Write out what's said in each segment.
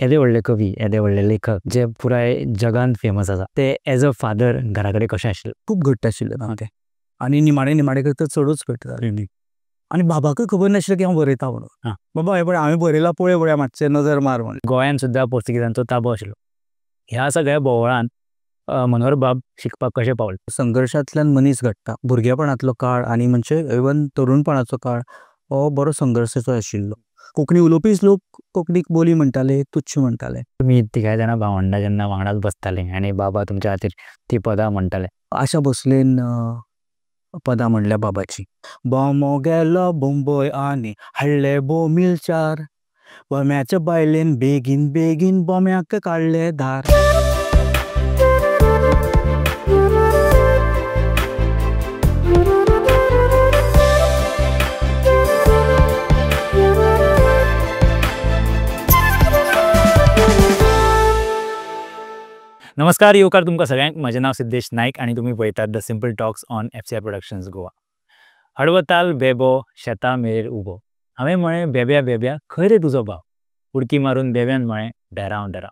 येदे व्हडले कवी, येदे व्हडले लेखक जे पुराय जगान फेमस आसा ते एज अ फादर घरा कडेन कशें आशिल्लें? खूब घट्ट आशिल्ले ना ते आनी निमाणे करता चडूच पेटताले आनी बाबाकूय खबर नाशिल्लें की हांव बरयता म्हणून. बाबा हे पळय हांवें बरयलां पळय मातशें नजर मार म्हणून. गोंयांत सुद्दां पोर्तुगीजांचो ताबो आशिल्लो. ह्या सगळ्या बोवाळान मनोहर बाब शिकपाक कशें पावले? संघर्शांतल्यान मनीस घडटा. भुरगेपणांतलो काळ आनी म्हणजे इवन तरुणपणाचो काळ हो बरो संघर्शाचो आशिल्लो. कोंकणी उलोवपीच लोक कोंकणीक बोली म्हणटाले, तुच्छ म्हणटाले. तुमी तिगाय जाणां भावंडां जेन्ना वांगडाच बसताले आनी बाबा तुमच्या खातीर ती पदां म्हणटाले. आशा भोसलेन पदां म्हणल्या बाबाची. बोमो गेलो बोंबय आनी हाडले बोमील चार, बोम्याच्या बायलेन बेगीन बेगीन बोम्याक काडले धार. नमस्कार येवकार तुमकां सगळ्यांक. म्हजें नांव सिद्धेश नायक आनी तुमी पळयतात the simple talks on FCI productions Goa. हडवताल बेबो शेतां मेरेर उबो. हांवें म्हळें बेब्या बेब्या खंय रे तुजो भाव. उडकी मारून बेब्यान म्हळें डेरांव डेरांव.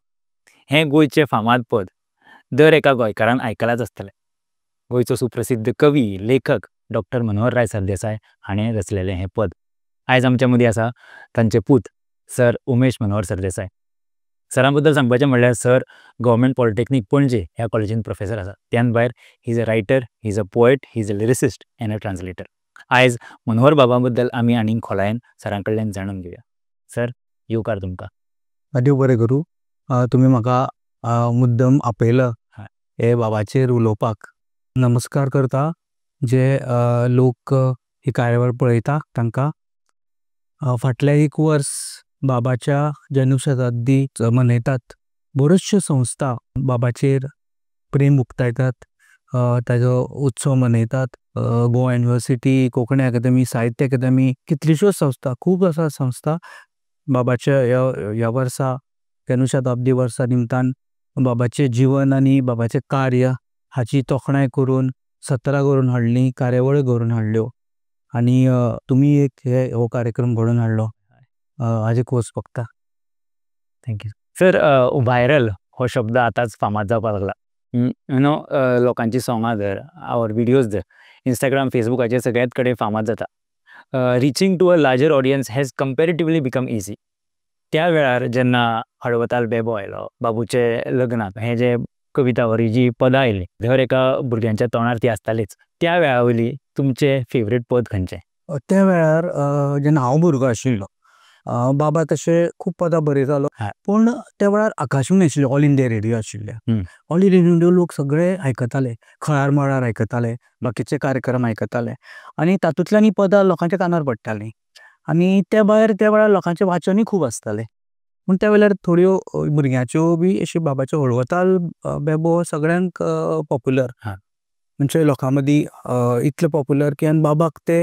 हें गोंयचें फामाद पद दर एका गोंयकारान आयकलांच आसतलें. गोंयचो सुप्रसिद्ध कवी लेखक डॉ. मनोहर राय सरदेसाय हाणें रचलेलें हें पद. आयज आमच्या मदीं आसा तांचे पूत सर उमेश मनोहर सरदेसाय. सरां बद्दल सांगपाचें म्हणल्यार सर गव्हर्मेंट पॉलिटेक्नीक पणजे ह्या कॉलेजीन प्रोफेसर आसा. त्यान भायर he is a writer, he is a poet, he is a lyricist end a translator. आयज मनोहर बाबा बद्दल आमी आनीक खोलायेन सरां कडल्यान जाणून घेवया. सर येवकार तुमकां. देव बरें करूं. तुमी म्हाका मुद्दम आपयलं हे बाबाचेर उलोवपाक. नमस्कार करता जे लोक ही कार्यावळ पळयता तांकां. फाटलें एक वर्स बाबाच्या जन्मशताब्दी मनयतात. बऱ्योचश्यो संस्था बाबाचेर प्रेम उक्तायतात, ताजो उत्सव मनयतात. गोवा युनिवर्सिटी, कोंकणी अकादेमी, साहित्य अकादेमी, कितल्योश्योच संस्था, खूब आसा संस्था बाबाच्या ह्या वर्सा जन्मशताब्दी वर्सा निमतान बाबाचें जीवन आनी बाबाचें कार्य हाची तोखणाय करून सत्रां करून हाडलीं, कार्यावळी घडोवन हाडल्यो आनी तुमी एक हो कार्यक्रम घडोवन हाडलो हाजे खोस भोगता. थँक्यू. सर व्हायरल हो शब्द आतांच फामाद जावपाक लागला. यू नो लोकांची सोंगां धर आवर विडियोज धर इंस्टाग्राम फेसबुकाचेर सगळ्याच कडेन फामाद जाता. Reaching to a larger audience has comparatively become easy. त्या वेळार जेन्ना हडवताल बेबो आयलो, बाबूचे लग्नाक हें जे कविता वरी जी पदां आयलीं दर एका भुरग्यांच्या तोंडार ती आसतालीच. त्या वेळा वयली तुमचें फेवरेट पद खंयचें? त्या वेळार जेन्ना हांव भुरगो आशिल्लो बाबा तशें खूब पदां बरयतालो, पूण त्या वेळार आकाशवाणी आशिल्ली, ऑल इंडिया रेडिओ आशिल्ले. ऑल इंडिया रेडिओ लोक सगळे आयकताले, खळार मळार आयकताले, बाकीचे कार्यक्रम आयकताले आनी तातूंतल्यान ही पदां लोकांच्या कानार पडटालीं. आनी त्या भायर त्या वेळार लोकांचें वाचनूय खूब आसतालें. पूण त्या वेळार थोड्यो भुरग्यांच्यो बी अशी बाबाच्यो हडवताल बेबो सगळ्यांक पॉप्युलर. म्हणजे लोकां मदीं इतलें पॉप्युलर की आनी बाबाक ते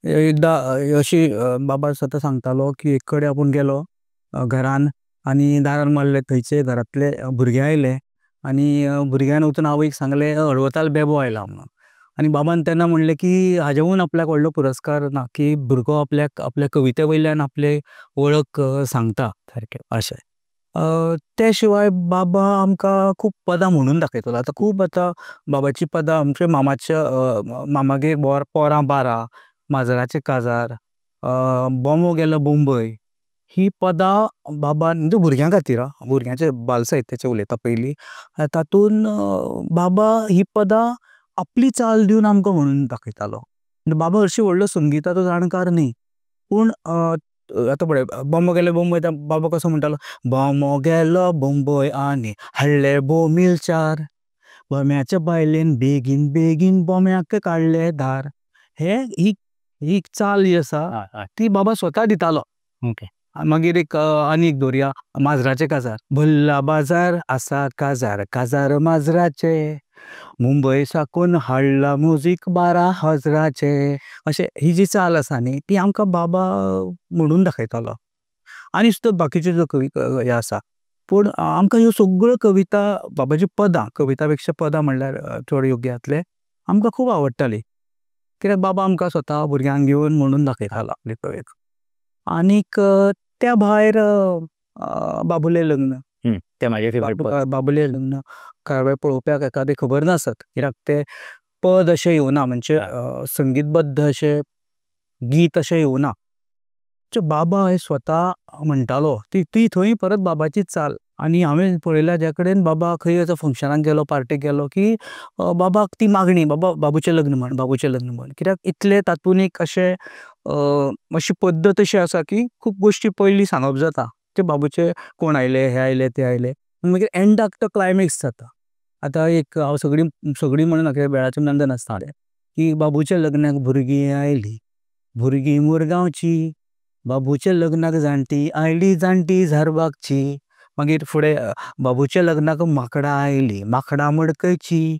एकदां अशी बाबा सदां सांगतालो की एक कडेन आपूण गेलो घरान आनी दारान मारलें, थंयचे घरांतले भुरगे आयले आनी भुरग्यान वचून आवयक सांगलें हडवताल बेबो आयला म्हणून. आनी बाबान तेन्ना म्हणलें की हाजेहून आपल्याक व्हडलो पुरस्कार ना की भुरगो आपल्याक आपल्या कविते वयल्यान आपले वळख सांगता सारकें अशें. ते शिवाय बाबा आमकां खूब पदां म्हणून दाखयतलो. आतां खूब बाबाची पदां आमच्या मामागे पोरां बारा, माजराचें काजार, बोमो गेलो बोंबय, ही पदां बाबान म्हणजे भुरग्यां खातीर, भुरग्यांचे बाल साहित्याचें उलयता पयलीं, तातूंत बाबा ही पदां आपली चाल दिवन आमकां म्हणून दाखयतालो. बाबा हरशीं व्हडलो संगिताचो जाणकार न्ही, पूण आतां पळय बोमो गेलो बोंबय बाबा कसो म्हणटालो, बोमो गेलो बोंबय आनी हाडले बोमील चार, बोम्याच्या बायलेन बेगीन बेगीन बोम्याक काडले धार. ही चाल जी आसा ती बाबा स्वता दितालो. ओके. मागीर आनी एक दवरया, माजराचें काजार. भल्ला बाजार आसा काजार, काजार माजराचे, मुंबय साकून हाडला म्युजीक 12,000चे. अशें ही जी चाल आसा न्ही ती आमकां बाबा म्हणून दाखयतालो. आनी सुद्दां बाकीच्यो ज्यो हें आसा, पूण आमकां ह्यो सगळ्यो कविता बाबाची पदां, कविता पेक्षा पदां म्हणल्यार चड योग्य जातलें, आमकां खूब आवडटालीं. कित्याक बाबा आमकां स्वता भुरग्यांक घेवन म्हणून दाखयतालो आपली कविता. आनीक त्या भायर बाबुले लग्न, ते माझे फेवरेट बाबुले लग्न कांय वेळ पळोवप्याक एखादें खबर नासत, कित्याक ते पद अशें येवना, म्हणजे संगीतबद्ध अशें गीत अशें येवना. बाबा हे स्वता म्हणटालो, ती थंय परत बाबाची चाल. आनी हांवें पळयल्या ज्या कडेन बाबा खंय फंक्शनाक गेलो, पार्टेक गेलो, की बाबाक ती मागणी, बाबा बाबूचें लग्न म्हण, बाबूचें लग्न म्हण. कित्याक इतले तातूंत एक अशें मातशी पद्दत अशी आसा की खूब गोश्टी पयलीं सांगप जाता. ते बाबूचे कोण आयले, हे आयले, ते आयले, मागीर एंडाक तो क्लायमॅक्स जाता. आतां एक हांव सगळीं म्हणना, कित्याक वेळाचें बंधन आसता की बाबूच्या लग्नाक भुरगीं आयलीं, भुरगीं मुरगांवची, बाबूच्या लग्नाक जाणटी आयलीं, जाणटी झारबागची. मागीर फुडें बाबूच्या लग्नाक माकडां आयलीं, माकडां मडकयची,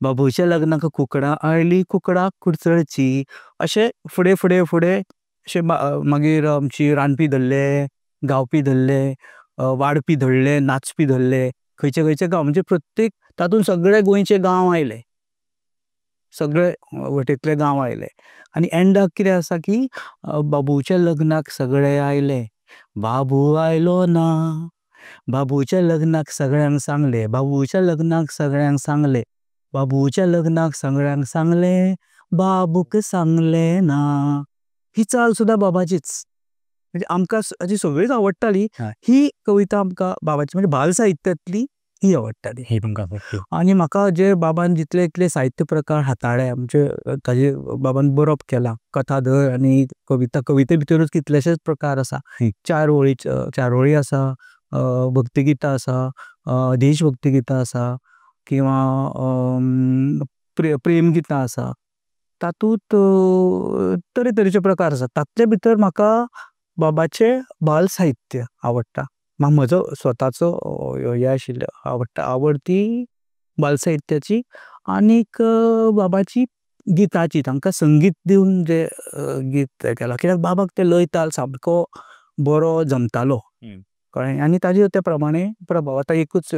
बाबूच्या लग्नाक कुकडां आयलीं, कुकडां कुडचडची. अशें फुडें फुडें फुडें अशें मागीर आमची रांदपी धरले, गावपी धरले, वाडपी धरले, नाचपी धरले, खंयचे खंयचे गांव, म्हणजे प्रत्येक तातूंत सगळे गोंयचे गांव आयले, सगळे वटेंतले गांव आयले. आनी एंडाक कितें आसा की बाबूच्या लग्नाक सगळे आयले, बाबू आयलो ना, बाबूच्या लग्नाक सगळ्यांक सांगले, बाबूच्या लग्नाक सगळ्यांक सांगले, बाबूच्या लग्नाक सगळ्यांक सांगले, बाबूक सांगले ना. ही चाल सुद्दां बाबाचीच. म्हणजे आमकां जी सगळीच आवडटाली ही कविता आमकां बाबाची, म्हणजे बाल साहित्यांतली ही आवडटाली. हे तुमकां आनी म्हाका जे बाबान जितले इतले साहित्य प्रकार हाताळ्ळे, म्हणजे ताजे बाबान बरोवप केलां, कथाधर आनी कविता, कविते भितरूच कितलेशेच प्रकार आसा. चार वळी आसा, भक्तिगितां आसा, देशभक्तिगितां आसा, किंवा प्रेम गितां आसा. तातूंत तरेतरेचे प्रकार आसात. तातले भितर म्हाका बाबाचें बाल साहित्य आवडटा. म्हजो स्वताचो हे आशिल्लो आवड ती बाल साहित्याची. आनीक बाबाची गितांची, तांकां संगीत दिवन जे गीत केलां, कित्याक बाबाक ते लय ताल सामको बरो जमतालो, कळ्ळें. आनी ताजे त्या प्रमाणे प्रभाव. आतां एकूच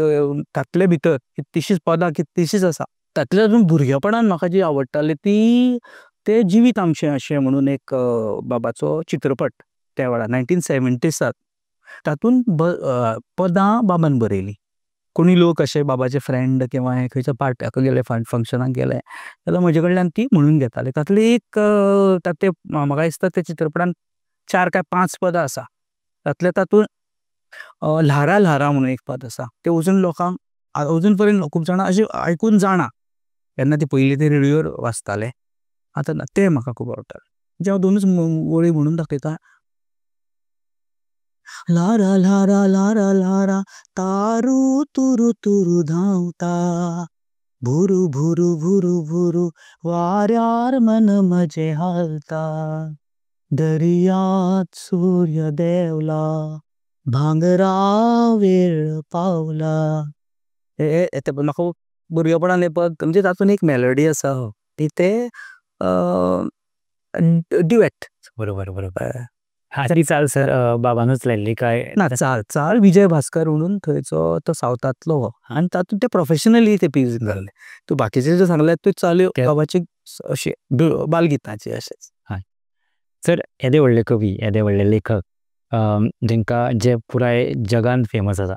तातले भितर कितलींशींच पदां कितलींशींच आसा, तातले तातूंत भुरगेपणान म्हाका जी आवडटाली ती ते जिवीत आमचें अशें म्हणून एक बाबाचो चित्रपट त्या वेळार 1970s. तातूंत पदां बाबान बरयलीं. कोणी लोक अशे बाबाचे फ्रेंड किंवा हे खंयच्या पार्ट्याक गेले, फंक्शनाक गेले जाल्यार म्हजे कडल्यान ती म्हणून घेताले. तातली एक म्हाका दिसता त्या चित्रपटान 4 काय 5 पदां आसा. तातूंत ल्हारा ल्हारा म्हणून एक पद आसा. ते अजून लोकांक अजून पर्यंत खूब जाणां अशें आयकून जाणा. तेन्ना ती पयलीं ते रेडिओर वाजताले, आतां ना. ते म्हाका खूब आवडटाले. जे हांव दोनूच वळी म्हणून दाखयता. ल्हारा ल्हारा ल्हारा ल्हारा तारू तुरू तुरू धांवता, भुरू भुरू भुरू भुरू वाऱ्यार मन म्हजें हालता, दर्यांत सूर्य देंवला, भांगरा वेळ पावला. हे म्हाका भुरगेपणान हे पद, म्हणजे तातूंत एक मेलोडी आसा ती ते ड्युएट. बरोबर बरोबर. ती चाल सर बाबानूच लायल्ली काय ना, चाल विजय भास्कर म्हणून थंयचो तो सावथांतलो, आनी तातूंत ते प्रोफेशनली ते म्युझिक जाल्ले. तूं बाकीचे जे सांगल्यात त्यो चाल्यो बाबाची अशी बालगितांची अशेंच. सर येदे व्हडले कवी, येदे व्हडले लेखक, जेंकां जे पुराय जगान फेमस आसा,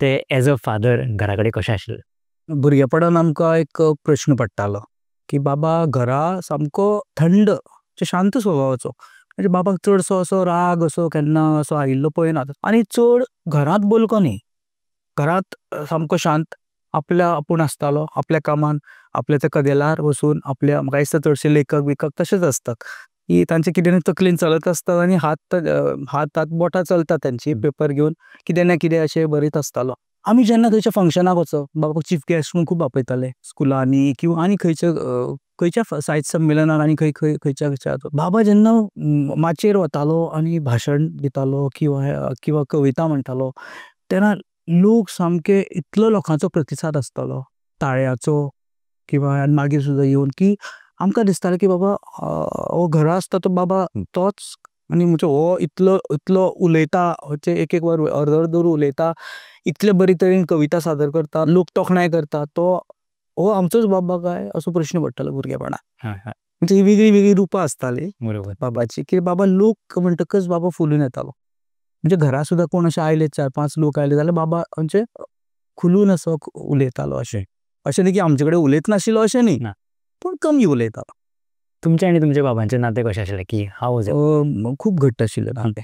ते एज अ फादर घरा कडेन कशें आशिल्ले? भुरगेपणान आमकां एक प्रश्न पडटालो की बाबा घरा सामको थंड, शांत स्वभावाचो. म्हणजे बाबाक चडसो असो राग असो केन्ना असो आयिल्लो पळयनात. आनी चड घरांत बोलको न्ही, घरांत सामको शांत, आपल्या आपूण आसतालो, आपल्या कामान, आपल्या त्या कदेलार बसून आपल्या. म्हाका दिसता चडशे लेखक बिखक तशेंच आसतात की तांचे कितें तकलेन चलत आसता आनी हात बोटां चलता तांची पेपर घेवन कितें ना कितें अशें बरयत आसतालो. आमी जेन्ना खंयच्या फंक्शनाक वचप, बाबाक चीफ गेस्ट म्हणून खूब आपयताले स्कुलांनी किंवा आनी खंयच्या साहित्य संमेलनाक आनी खंयच्या बाबा जेन्ना माचयेर वतालो आनी भाशण दितालो किंवा कविता म्हणटालो, तेन्ना लोक सामके इतलो लोकांचो प्रतिसाद आसतालो ताळयाचो किंवा मागीर सुद्दां येवन की आमकां दिसतालें की बाबा हो घरा आसता तो बाबा तोच. आनी म्हणजे हो इतलो उलयता, एक एक वर अर्द अर्द वर उलयता, इतले बरे तरेन कविता सादर करता, लोक तोखणाय करता, तो हो आमचोच बाबा काय असो प्रश्न पडटालो भुरगेपणान. म्हणजे ही वेगळी वेगळी रुपां आसतालीं बाबाची, की बाबा लोक म्हणटकच बाबा फुलून येतालो. म्हणजे घरा सुद्दां कोण अशे आयले 4-5 लोक आयले जाल्यार बाबा म्हणजे खुलून असो उलयतालो अशें. अशें न्ही की आमचे कडेन उलयत नाशिल्लो अशें न्ही, पूण कमी उलयतालो. तुमचे आनी तुमच्या बाबांचे नातें कशें आशिल्लें की हाव वाज इट? खूब घट्ट आशिल्लें नातें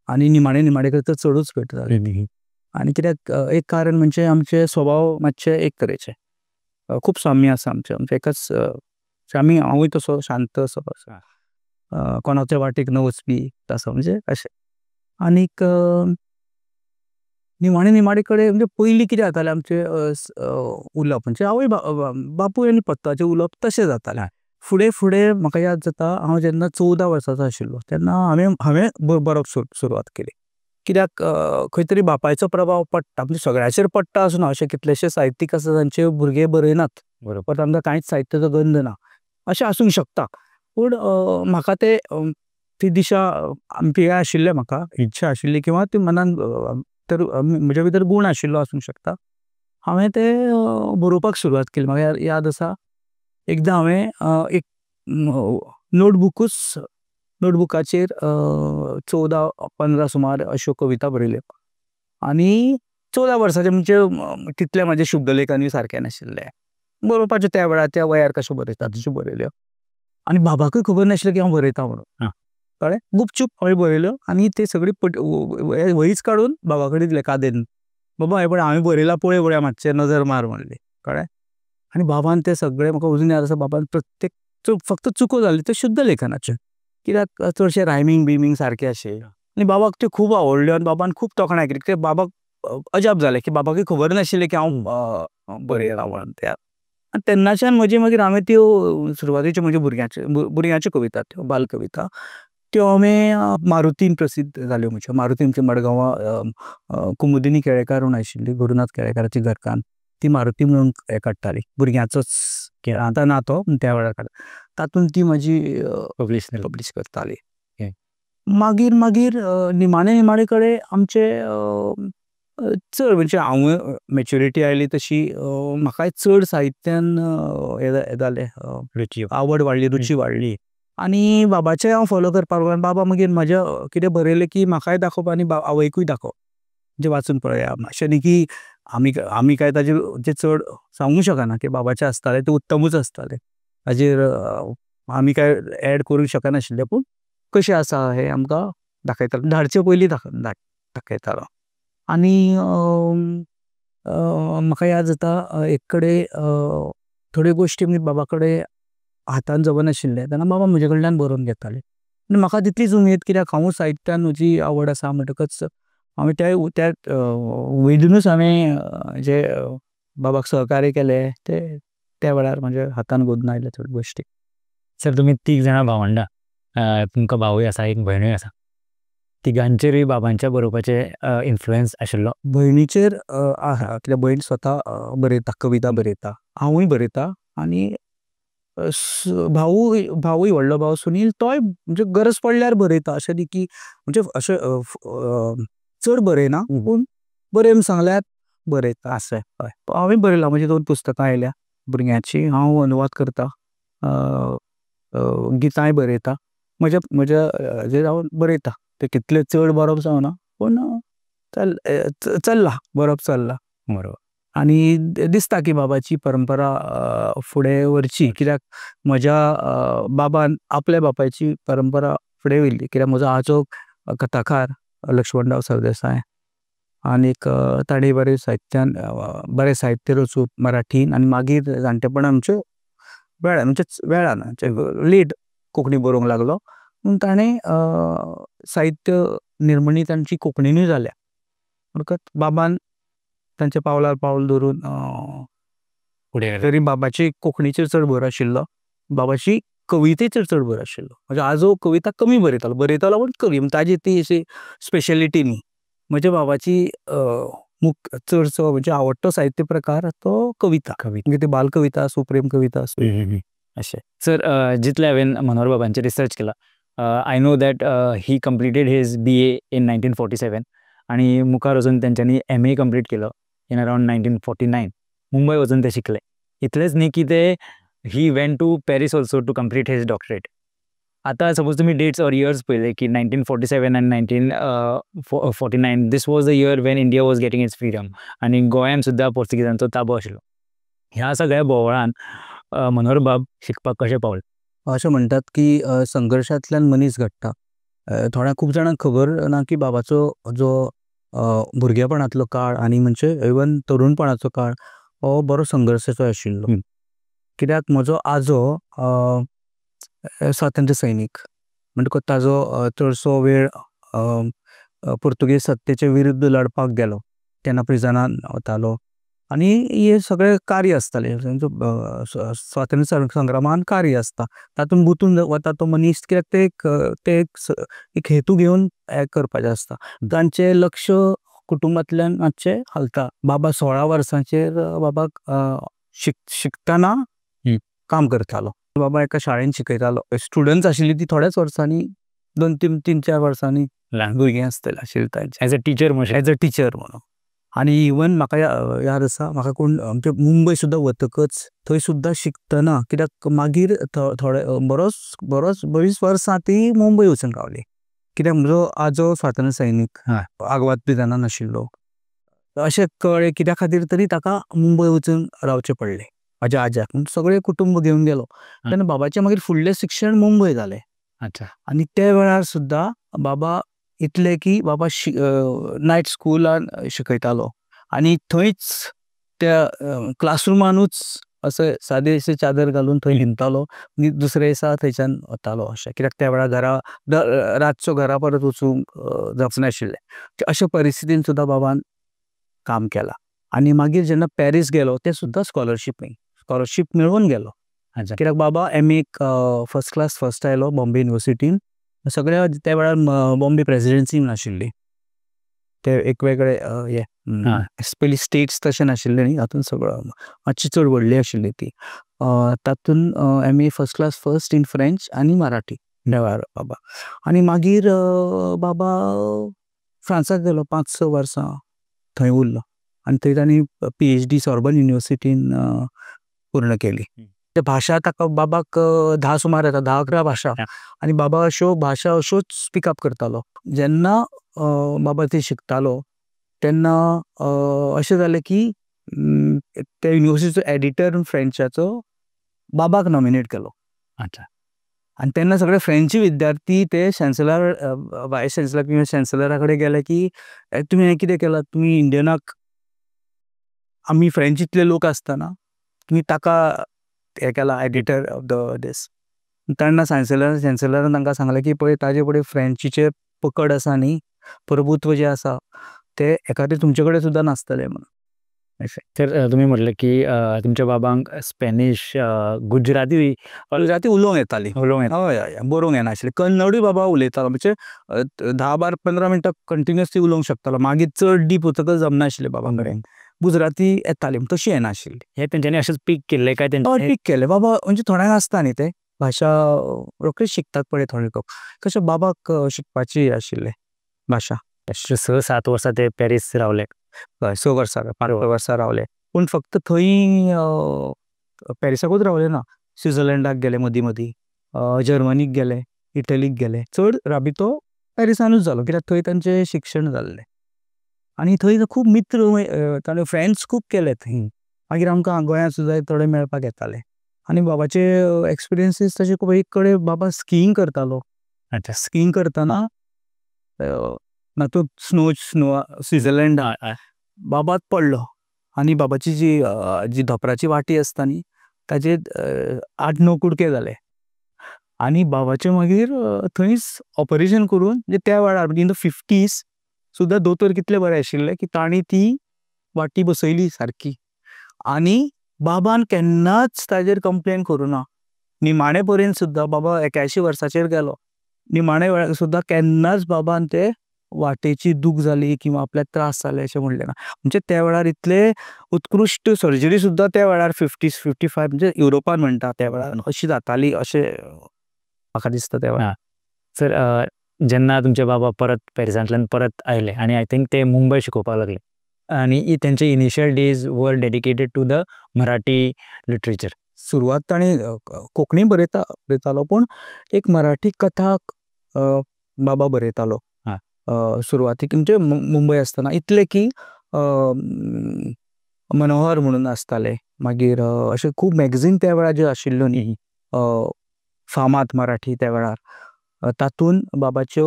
आनी निमाणे निमाणे तर चडूच घट्ट जालें. आनी कित्याक एक कारण म्हणजे आमचे स्वभाव मातशे एक तरेचे, खूब साम्य आसा आमचें. म्हणजे एकाच आमी हांवूय तसो शांत असो कोणाच्या वाटेक न वचपी तसो म्हणजे अशें. आनीक निमाणे निमाडे कडेन म्हणजे पयलीं कितें जातालें आमचें उलोवप म्हणजे आवय बापूय आनी पत्ताचें उलोवप तशें जातालें. फुडें फुडें म्हाका याद जाता हांव जेन्ना 14 वर्साचो आशिल्लो तेन्ना हांवें बरोवप सुरवात केली. कित्याक खंय तरी बापायचो प्रभाव पडटा, म्हणजे सगळ्याचेर पडटा असो ना, अशे कितलेशे साहित्यीक आसा जांचे भुरगे बरयनात, बरोबर, तांकां कांयच साहित्याचो गंध ना अशें आसूंक शकता. पूण म्हाका ती दिशा हें आशिल्लें, म्हाका इच्छा आशिल्ली किंवा ती मनान तर म्हज्या भितर गूण आशिल्लो आसूंक शकता. हांवें तें बरोवपाक सुरवात केली. म्हाका याद आसा एकदां हांवें एक नोटबुकाचेर 14-15 सुमार अश्यो कविता बरयल्यो आनी 14 वर्साचे म्हणजे तितले म्हाजे शुद्धलेखनूय सारकें नाशिल्लें. बरोवपाचें त्या वेळार त्या वयार कशें बरयता तश्यो बरयल्यो आनी बाबाकूय खबर नाशिल्लें की हांव बरयता म्हणून. कळ्ळें? गुपचूप हांवें बरयल्यो आनी ते सगळी वहीच काडून बाबा कडेन दिलें कादेन. बाबा हें पळय हांवें बरयलां, पळय मातशें नजर मार म्हणलें. कळ्ळें? आनी बाबान तें सगळें म्हाका अजून याद आसा, बाबान प्रत्येक फक्त चुको जाल्यो त्यो शुद्ध लेखनाच्यो, कित्याक चडशे रायमींग बिमींग सारके आशिल्ले आनी बाबाक त्यो खूब आवडल्यो आनी बाबान खूब तोखणाय केली. कित्याक बाबाक अजाप जालें की बाबाकूय खबर नाशिल्लें की हांव बरयलां म्हणून. आनी तेन्नाच्यान म्हजी मागीर हांवें त्यो सुरवातेच्यो म्हज्यो भुरग्याच्यो कविता, त्यो बाल कविता, त्यो हांवें मारुतीन प्रसिद्ध जाल्यो म्हज्यो. मारुतीन मडगांवां कुमुदिनी केळेकार म्हूण आशिल्ली, गुरुनाथ केळेकाराच्या घरकान्न. ती मारुती म्हणून हें काडटाली, भुरग्यांचोच खेळ. आतां ना तो, त्या वेळार काडटा. तातूंत ती म्हजी पब्लीश करताली. मागीर मागीर निमाणे निमाणे कडेन आमचे चड म्हणजे हांव मॅच्युरिटी आयली तशी म्हाकाय चड साहित्यान हें जालें, आवड वाडली, रुची वाडली आनी बाबाचें हांव फॉलो करपाक लागलो. बाबा मागीर म्हज्या कितें बरयलें की म्हाकाय दाखोवप आनी आवयकूय दाखोवप, म्हणजे वाचून पळया. अशें न्ही की आमी काय ताजेर चड सांगूंक शकना की बाबाचें आसतालें तें उत्तमूच आसतालें, ताजेर आमी काय एड करूंक शकनाशिल्ले, पूण कशें आसा हें आमकां दाखयतालो, धाडचे पयलीं दाखयतालो. आनी म्हाका याद जाता एक कडेन थोड्यो गोश्टी बाबा कडेन हातान जमनाशिल्ले तेन्ना बाबा म्हजे कडल्यान बरोवन घेताले आनी म्हाका तितलीच उमेद, कित्याक हांवूय साहित्यान म्हजी आवड आसा म्हणटकच हांवें त्या उमेदीनूच हांवें जे बाबाक सहकार्य केलें तें त्या वेळार म्हज्या हातान घडून आयले थोड्यो गोश्टी. सर, तुमी 3 जाणां भावंडां, तुमकां भावूय आसा, एक भयणूय आसा. तिगांचेरूय बाबांच्या बरोवपाचें इन्फ्लुएन्स आशिल्लो? भयणीचेर आसा, कित्याक भयण स्वता बरयता, कविता बरयता, हांवूय बरयता आनी भावूय व्हडलो भाव सुनील तोय म्हणजे गरज पडल्यार बरयता. अशें न्ही की म्हणजे अशें चड बरयना, पूण बरय म्हूण सांगल्यार बरयता अशें. हय, हांवें बरयलां, म्हजी 2 पुस्तकां आयल्या भुरग्यांचीं, हांव अनुवाद करतां, गितांय बरयता, म्हज्या हाजेर हांव बरयतां. तें तितलें चड बरोवप जावना, पूण चल्लां, बरोवप चल्लां. बरोबर. आनी दिसता की बाबाची परंपरा फुडें व्हरची, कित्याक म्हज्या बाबान आपल्या बापायची परंपरा फुडें व्हेल्ली. कित्याक म्हजो आजो कथाकार लक्ष्मणराव सरदेसाय, आनीक ताणें बरें साहित्य रचून मराठीन आनी मागीर जाणटेपणान आमच्या वेळान लेट कोंकणी बरोवंक लागलो, पूण ताणें साहित्य निर्मणी तांची कोंकणीनूय जाल्या. म्हणटकच बाबान तांच्या पावलार पावल दवरून फुडें तरी बाबाची कोंकणीचेर चड भर आशिल्लो, बाबाची कवितेचेर चड भर आशिल्लो. म्हजो आजो कविता कमी बरयतालो पूण कमी, ताजी ती अशी स्पेशलिटी न्ही. म्हज्या बाबाची चडसो म्हणजे आवडटो साहित्य प्रकार तो कविता, म्हणजे ती बाल कविता आसूं, प्रेम कविता आसूं, अशें. सर, जितलें हांवें मनोहर बाबांचेर रिसर्च केला, I know that he completed his BA in 1947 आनी मुखार वचून तेंच्यांनी MA कंप्लीट केलो इन अरावंड 1949. मुंबय वचून ते शिकले. इतलेंच न्ही की ते he went to Paris also to complete his doctorate. आता सपोज तुम्ही डेट्स और इयर्स पळयले की 1947 and 1949 this was the year when India was getting its freedom आनी गोंयान सुद्दां पोर्तुगीजांचो ताबो आशिल्लो. ह्या सगळ्या बोवाळान मनोहर बाब शिकपाक कशें पावले? अशें म्हणटात की संघर्शांतल्यान मनीस घडटा. थोड्या खूब जाणांक खबर ना की बाबाचो जो भुरगेपणांतलो काळ आनी म्हणजे इवन तरुणपणाचो काळ हो बरो संघर्शाचो आशिल्लो. कित्याक म्हजो आजो स्वातंत्र्य सैनीक म्हणटकच ताजो चडसो वेळ पुर्तुगेज सत्तेचे विरुद्ध लडपाक गेलो. तेन्ना प्रिजनान वतालो आनी हे सगळे कार्य आसताले. स्वातंत्र्य संग्रामान कार्य आसता तातूंत गुंतून वता तो मनीस कित्याक ते एक हेतू घेवन हें करपाचें आसता. तांचें लक्ष कुटुंबांतल्यान मातशें हालता. बाबा 16 वर्सांचेर बाबाक शिकतना काम करतालो. बाबा एका शाळेंत शिकयतालो. स्टुडंट्स आशिल्लीं ती थोड्याच वर्सांनी 2-3-4 वर्सांनी ल्हान भुरगीं आशिल्लीं तांची एज अ टीचर म्हणून. आनी इवन म्हाका याद आसा म्हाका कोण आमचे मुंबय सुद्दां वतकच थंय सुद्दां शिकतना कित्याक मागीर थोडे बरींच वर्सां ती मुंबय वचून रावली. कित्याक म्हजो आजो स्वातंत्र्य सैनीक आग्वाद प्रिजनान आशिल्लो. अशें कळ्ळें कित्या खातीर तरी ताका मुंबय वचून रावचें पडलें. म्हाज्या आज्याक सगळे कुटुंब घेवन गेलो. तेन्ना बाबाचें मागीर फुडलें शिक्षण मुंबय जालें. आनी ते वेळार सुद्दां बाबा इतलें की बाबा नायट स्कुलान शिकयतालो आनी थंयच त्या क्लासरुमानूच अशें सादेशें चादर घालून थंय न्हिदतालो. दुसरे दिसा थंयच्यान वतालो. अशें कित्याक त्या वेळार रातचो घरा परत वचूंक जपनाशिल्लें. अशे परिस्थितीन सुद्दां बाबान काम केलां. आनी मागीर जेन्ना पॅरीस गेलो ते सुद्दां स्कॉलरशीप मेळोवन गेलो. कित्याक बाबा MA फर्स्ट क्लास फर्स्ट आयलो बॉम्बे युनिवर्सिटीन. सगळ्या त्या वेळार बॉम्बे प्रेसिडेन्सी नाशिल्ली. ते एक वेगळे पयलीं स्टेट्स तशें नाशिल्ले न्ही. हातूंत सगळो मातशी चड व्हडली आशिल्ली ती. तातूंत MA first class first in French आनी मराठी त्या वेळार बाबा. आनी मागीर बाबा फ्रांसाक गेलो 5-6 वर्सां थंय उरलो आनी थंय तांणी PhD सॉर्बन युनिवर्सिटीन पूर्ण केली. ते भाशा ताका बाबाक 10 सुमार येता 10-11 भाशा आनी बाबा अश्यो भाशा अश्योच स्पीकअप करतालो. जेन्ना बाबा थंय शिकतालो तेन्ना अशें जालें की त्या युनिवर्सिटीचो एडिटर फ्रेंचाचो बाबाक नॉमिनेट केलो. आनी तेन्ना सगळे फ्रेंची विद्यार्थी ते वायस चॅन्सलर किंवा चॅन्सलरा कडेन गेले की तुमी हें कितें केलां? तुमी इंडियनाक आमी फ्रेंचीतले लोक आसतना तुमी ताका हें केलां एडिटर ऑफ द दीस. तेन्ना चॅन्सलरान तांकां सांगलें की पळय ताजे फुडें फ्रेंचीचेर पकड आसा न्ही, प्रभुत्व जें आसा तें एका खातीर तुमचे कडेन सुद्दां नासतलें म्हणून. तर तुम्ही म्हटलं की तुमच्या बाबांक स्पॅनिश गुजराती उलोवंक येताली. हय बरोवंक येनाशिल्लें. कन्नडूय बाबा उलयतालो. म्हणजे 10-15 मिनटां कंटिन्युअसली उलोवंक शकतालो. मागीर चड डीप वतकच जमनाशिल्लें बाबा कडेन. गुजराती येताली तशी येनाशिल्ली. हे तेंच्यांनी अशेंच पीक केल्लें काय? पीक केलें बाबा. म्हणजे थोड्यांक आसता न्ही ते भाशा रोखडीच शिकतात पळय थोडे लोक. कशें बाबाक शिकपाची आशिल्लें भाशा. 6-7 वर्सां ते पॅरीस रावले. 6 वर्सां 5 वर्सां रावले. पूण फक्त थंय पॅरिसाकूच रावले ना. स्वित्झर्लंडाक गेले मदीं मदीं, जर्मनीक गेले, इटलीक गेले. चड राबितो पॅरिसानूच जालो कित्याक थंय तांचें शिक्षण जाल्लें. आनी थंय खूब मित्र ताणें फ्रेंड्स खूब केले थंय. मागीर आमकां गोंयांत सुद्दां थोडे मेळपाक येताले. आनी बाबाचे एक्सपिरियन्सीस तशे खूब. एक कडेन बाबा स्कीइंग करतालो. स्कीइंग करतना तातूंत स्नो स्वित्झर्लंडाक बाबाच पडलो आनी बाबाची जी धोपराची वाटी आसता न्ही ताचेर 8-9 कुडके जाले. आनी बाबाचें मागीर थंयच ऑपरेशन करून म्हणजे त्या वेळार इन द 50s सुद्दां दोतोर कितले बरे आशिल्ले की तांणी ती वाटी बसयली सारकी. आनी बाबान केन्नाच ताचेर कंप्लेन करूं ना. निमाणे पर्यंत सुद्दां बाबा 81 वर्साचेर गेलो. निमाणे वेळार सुद्दां केन्नाच बाबान ते वाटेची दूख जाली किंवा आपल्याक त्रास जाले अशें म्हणलें ना. म्हणजे त्या वेळार इतले उत्कृश्ट सर्जरी सुद्दां त्या वेळार 50-55 म्हणजे युरोपान म्हणटा त्या वेळार अशी जाताली अशें म्हाका दिसता त्या वेळार. सर जेन्ना तुमचे बाबा परत पॅरिसांतल्यान परत आयले आनी आय थिंक ते मुंबय शिकोवपाक लागले आनी तेंचे इनिशियल डेज वर dedicated to the Marathi literature. सुरवात ताणें कोंकणी बरयतालो पूण एक मराठी कथा बाबा बरयतालो सुरवातीक म्हणजे मुंबय आसतना इतलें की मनोहर म्हणून आसताले मागीर अशे खूब मॅगझीन त्या वेळार ज्यो आशिल्ल्यो न्ही फामाद मराठी त्या वेळार तातूंत बाबाच्यो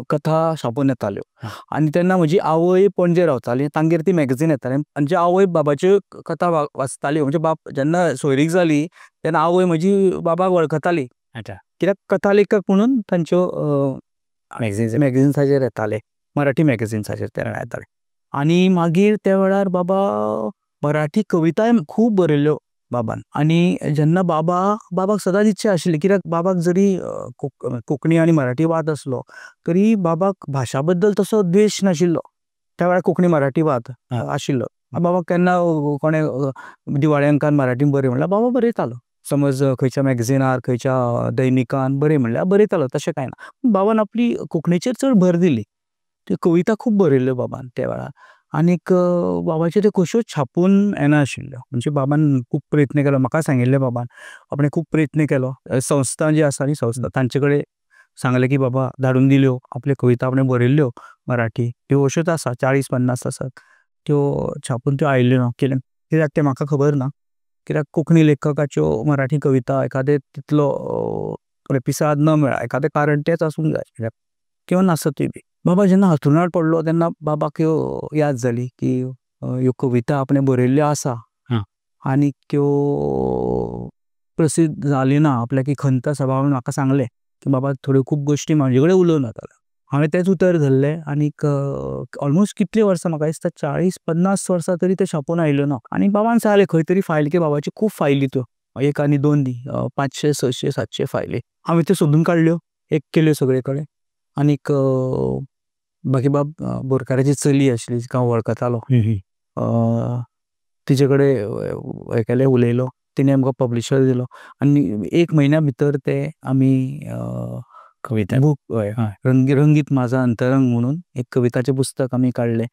कथा छापून येताल्यो आनी तेन्ना म्हजी आवय पणजे रावताली तांगेर ती मॅगझीन येताली आनी जे आवय बाबाच्यो कथा वाचताल्यो म्हणजे बाब जेन्ना सोयरीक जाली तेन्ना आवय म्हजी बाबाक वळखताली कित्याक कथा लेखक म्हणून तांच्यो मॅगझिन्साचेर येताले मराठी मॅगझिन्साचेर त्या वेळार येताले आनी मागीर त्या वेळार बाबा मराठी कविताय खूब बरयल्ल्यो बाबान आनी जेन्ना बाबाक सदांच इच्छा आशिल्ली कित्याक बाबाक जरी कोंकणी आनी मराठी वाद आसलो तरी बाबाक भाशा बद्दल तसो द्वेश नाशिल्लो त्या वेळार कोंकणी मराठी वाद आशिल्लो बाबाक केन्ना कोणें दिवाळे अंकान मराठीन बरय म्हणल्यार बाबा बरयतालो समज खंयच्या मॅगझिनार खंयच्या दैनिकान बरय म्हणल्यार बरयतालो तशें कांय ना बाबान आपली कोंकणीचेर चड भर दिली त्यो कविता खूब बरयल्ल्यो बाबान त्या वेळार आनीक बाबाच्यो त्यो कश्योच छापून येनाशिल्ल्यो म्हणजे बाबान खूब प्रयत्न केलो म्हाका सांगिल्लें बाबान आपणें खूब प्रयत्न केलो संस्था जी आसा न्ही संस्था तांचे कडेन सांगलें की बाबा धाडून दिल्यो आपल्यो कविता आपणें बरयल्ल्यो मराठी त्यो अश्योच आसा 40-50 आसात त्यो छापून त्यो आयल्यो ना कित्याक तें म्हाका खबर ना कित्याक कोंकणी लेखकाच्यो मराठी कविता एखादे तितलो प्रतिसाद न मेळ्ळा एखादें कारण तेंच आसूंक जाय कित्याक किंवा नासतूय बी बाबा जेन्ना हांतरुणार पडलो तेन्ना बाबाक ह्यो याद जाली की ह्यो कविता आपणें बरयल्ल्यो आसा आनीक त्यो प्रसिद्ध जाली ना आपल्याक ही खंत आसा बाबान म्हाका सांगलें की बाबा थोड्यो खूब गोश्टी म्हाजे कडेन उलोवन वताल्यो हांवें तेंच उतर धरलें आनीक ऑलमोस्ट कितलीं वर्सां म्हाका दिसता 40-50 वर्सां तरी तें छापून आयल्यो ना आनी बाबान सांगलें खंय तरी फायल की बाबाची खूब फायली त्यो 1 आनी 2 न्ही 500-600-700 फायली हांवें त्यो सोदून काडल्यो एक केल्यो सगळे कडेन आनीक बाकी बाब बोरकाराची चली आशिल्ली जिका हांव वळखतालो तिचे कडेन हें केलें उलयलो तिणें आमकां पब्लिशर दिलो आनी 1 म्हयन्या भितर ते आमी कविता बूक रंगीत माझा अंतरंग म्हणून एक कविताचें पुस्तक आमी काडलें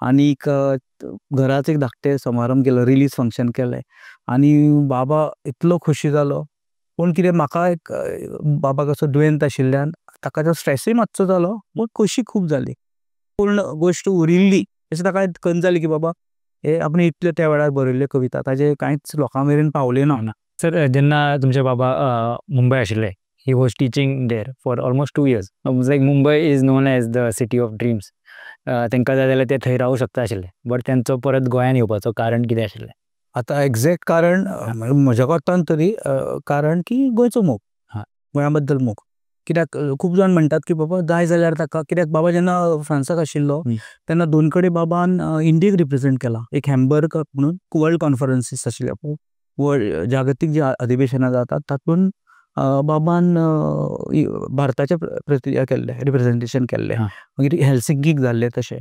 आनीक घराच एक धाकटें समारंभ केलो रिलीज फंक्शन केलें आनी बाबा इतलो खोशी जालो पूण कितें म्हाका एक बाबाक असो दुयेंत आशिल्ल्यान ताका तो स्ट्रेसूय मातसो जालो पूण खोशी खूब जाली पूर्ण गोश्ट उरिल्ली अशें ताका खंत जाली की बाबा हे आपणे इतल्यो त्या वेळार बरयल्ल्यो कविता ताजे कांयच लोकां मेरेन पावल्यो ना सर जेन्ना तुमचे बाबा मुंबय आशिल्ले he was teaching there for almost 2 years like Mumbai is known as the city of dreams तांकां जाय जाल्यार ते थंय रावूं शकता आशिल्ले बट तेंचो परत गोंयान येवपाचो कारण कितें आशिल्लें आतां एग्जॅक्ट कारण म्हज्या कोतान तरी कारण की गोंयचो मोग गोंया बद्दल मोग कित्याक खूब जाण म्हणटात की बाबा जाय जाल्यार ताका कित्याक बाबा जेन्ना फ्रांसाक आशिल्लो तेन्ना 2 कडेन बाबान इंडियेक रिप्रेझेंट केलां एक हॅम्बर्ग म्हणून वर्ल्ड कॉन्फरन्सीस आशिल्ल्या वर्ल्ड जागतीक जी अधिवेशनां जातात तातूंत बाबान भारताचें केल्लें रिप्रेझेंटेशन केल्लें मागीर हेल्सिंकीक जाल्लें तशें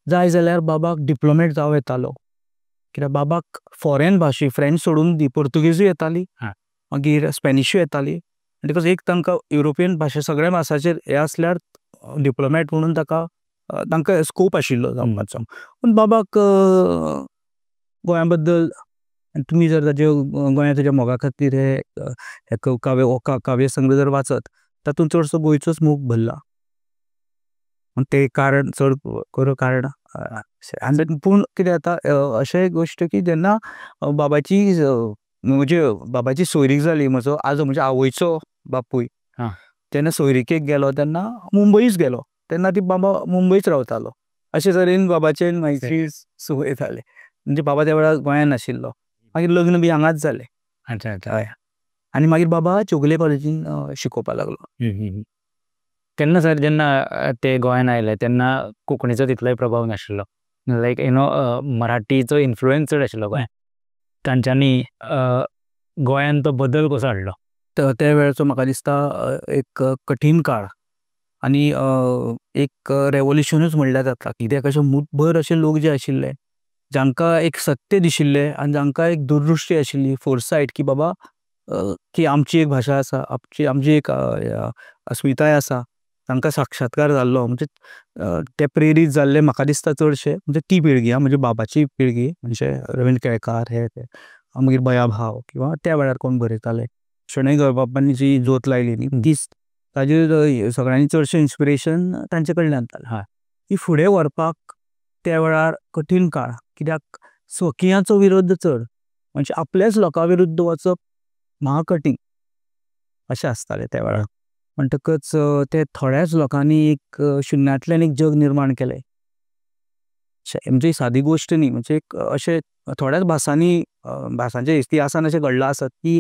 जाय जाल्यार बाबाक डिप्लोमेट जावं येतालो कित्याक बाबाक फॉरेन भाशे फ्रेंच सोडून दी पोर्तुगेजूय येताली मागीर स्पॅनिशूय येताली बिकॉज एक तांकां युरोपियन भाशे सगळ्या भासाचेर हे आसल्यार डिप्लोमेट म्हणून तांकां स्कोप आशिल्लो जावपाचो पूण बाबाक गोंया बद्दल तुमी जर ताजे गोंया तुज्या मोगा खातीर हे काव्य संग्रह जर वाचत तातूंत चडसो गोंयचोच मोग भरला तें कारण चड खरो कारण आनी पूण कितें जाता अशें गोश्ट की जेन्ना बाबाची सोयरीक जाली म्हजो आजो म्हणजे आवयचो बापूय तेन्ना सोयरीकेक गेलो तेन्ना मुंबयूच गेलो तेन्ना ती बाबा मुंबयच रावतालो अशे तरेन बाबाचे मागीर सुवय जाले म्हणजे बाबा त्या वेळार गोंयान नाशिल्लो मागीर लग्न बी हांगाच जालें हय आनी मागीर बाबा चोगले कॉलेजीन शिकोवपाक लागलो तेन्ना सर जेन्ना ते गोंयान आयले तेन्ना कोंकणीचो तितलोय प्रभाव नाशिल्लो लायक मराठीचो इन्फ्लुएन्स चड आशिल्लो गोंयान तांच्यांनी गोंयान तो बदल कसो हाडलो त्या वेळाचो म्हाका दिसता एक कठीण काळ आनी एक रेवोल्युशनूच म्हणल्यार जाता कित्याक अशे मुठभर अशे लोक जे आशिल्ले जांकां एक सत्य दिशिल्लें आनी जांकां एक दूरदृश्टी आशिल्ली फोरसायट की बाबा की आमची एक भाशा आसा आमची एक अस्मिताय आसा तांकां साक्षात्कार जाल्लो म्हणजे ते प्रेरीत जाल्ले म्हाका दिसता चडशे म्हणजे ती पिळगी म्हणजे बाबाची पिळगी म्हणजे रवींद्र केळकार हे मागीर भयाभाव किंवा त्या वेळार कोण बरयताले. शणै गोंयबाबांनी जी जोत लायली न्ही तीच ताजेर सगळ्यांनी चडशें इन्स्पिरेशन तांचे कडल्यान जातालें. ती फुडें व्हरपाक त्या वेळार कठीण काळ, कित्याक स्वकियांचो विरोध चड, म्हणजे आपल्याच लोकां विरुद्ध वचप महाकठीण अशें आसतालें त्या वेळार. म्हणटकच ते थोड्याच लोकांनी एक शुन्यांतल्यान एक जग निर्माण केलें. म्हणजे सादी गोश्ट न्ही, म्हणजे अशें थोड्याच भासांच्या इतिहासान अशें घडलां आसत की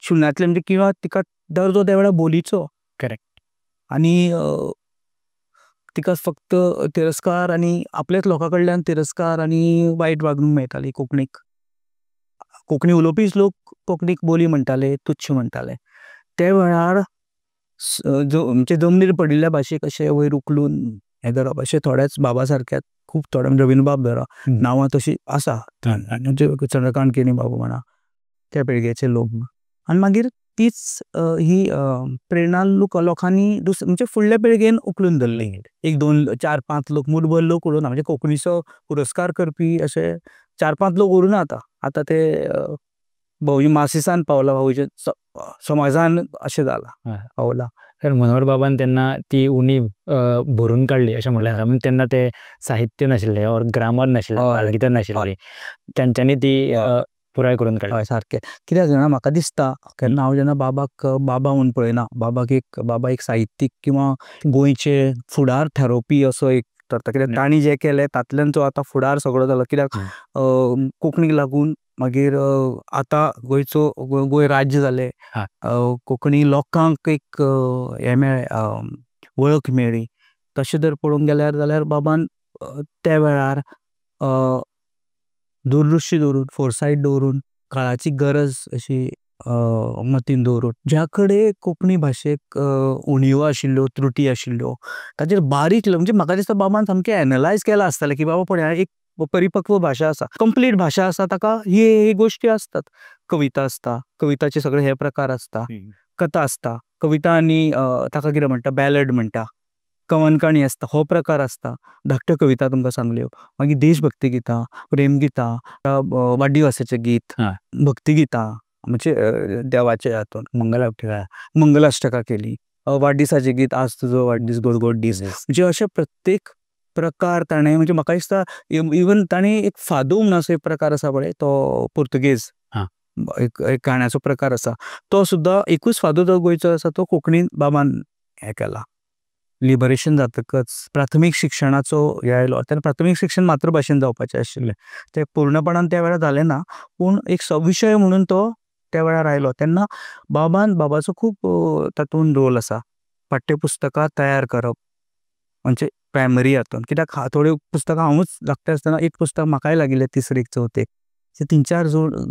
शुन्यांतल्यान म्हणजे किंवा तिका दर्जो त्या वेळार बोलीचो. करेक्ट. आनी तिका फक्त तिरस्कार आनी आपल्याच लोकां कडल्यान तिरस्कार आनी वायट वागणूक मेळटाली कोंकणीक. कोंकणी उलोवपीच लोक कोंकणीक बोली म्हणटाले, तुच्छ म्हणटाले. त्या वेळार म्हणजे जमनीर पडिल्ल्या भाशेक अशें वयर उखलून हें करप अशें थोड्याच बाबा सारक्याक खूब थोडे रवींद्रबाब धरा नांवां तशीं आसा, म्हणजे चंद्रकांत केनी बाबू म्हणा त्या पिळगेचे लोक. आनी मागीर तीच ही प्रेरणा लोकांनी म्हणजे फुडल्या पिळगेन उखलून धरली. 1-2-4-5 लोक मुठभर लोक उरूना, म्हणजे कोंकणीचो पुरस्कार करपी अशे 4-5 लोक उरूना आतां ते भोवजी मासिसान पावला, भोवजी समाजान अशें जाला पावला. तर मनोहर बाबान तेन्ना ती उणीव भरून काडली अशें म्हणल्यार जाता. तेन्ना ते साहित्य नाशिल्लें और ग्रामर नाशिल्लें, बालगितां नाशिल्लीं, तेंच्यांनी ती पुराय करून काडली. हय सारकें. कित्याक जाणा म्हाका दिसता केन्ना हांव जेन्ना बाबाक बाबा म्हणून पळयना, बाबा एक साहित्यीक किंवा गोंयचे फुडार थारोवपी असो एक धरता, कित्याक तांणी जें केलें तातूंतल्यान तो आतां फुडार सगळो जालो. कित्याक कोंकणीक लागून मागीर आतां गोंय राज्य जालें, कोंकणी लोकांक एक हें मेळ्ळें, वळख मेळ्ळी. तशें जर पळोवंक गेल्यार जाल्यार बाबान त्या वेळार दूरदृश्टी दवरून, फोरसायट दवरून, काळाची गरज अशी मतीन दवरून, ज्या कडेन कोंकणी भाशेक उणिवो आशिल्ल्यो, त्रुटी आशिल्ल्यो ताचेर बारीक म्हणजे म्हाका दिसता बाबान सामकें एनालायज केलां आसतलें की बाबा पळय एक परिपक्व भाशा आसा, कंप्लीट भाशा आसा, ताका ही गोश्टी आसतात. कविता आसता, कविताचे सगळे हे प्रकार आसता, कथा आसता, कविता आनी ताका कितें म्हणटा बॅलड म्हणटा, कवनकाणी आसता, हो प्रकार आसता, धाकट्यो कविता तुमकां सांगल्यो, मागीर देशभक्ती गितां, प्रेम गितां, वाडदिवसाचें गीत, भक्ती गितां, म्हणजे देवाचे हातून मंगलाष्टकां केली, वाडदिसाचें गीत आज तुजो वाडदीस गोड गोड दीस, म्हणजे अशे प्रत्येक प्रकार ताणें, म्हणजे म्हाका दिसता इवन ताणें एक फादो म्हणून असो एक प्रकार आसा पळय, तो पुर्तुगेज एक गाण्याचो प्रकार आसा, तो सुद्दां एकूच फादो जो गोंयचो आसा तो कोंकणीन बाबान हें केला. लिबरेशन जातकच प्राथमीक शिक्षणाचो हे आयलो, तेन्ना प्राथमीक शिक्षण मातृभाशेन जावपाचें आशिल्लें, तें पूर्णपणान त्या वेळार जालें ना, पूण एक सविशय म्हणून तो त्या वेळार आयलो. तेन्ना बाबाचो खूब तातूंत रोल आसा. पाठ्यपुस्तकां तयार करप, म्हणजे प्रायमरी हातून, कित्याक थोड्यो पुस्तकां हांवूच धाकटें आसतना एक पुस्तक म्हाकाय लागिल्लें 3रीक 4थेक, 3-4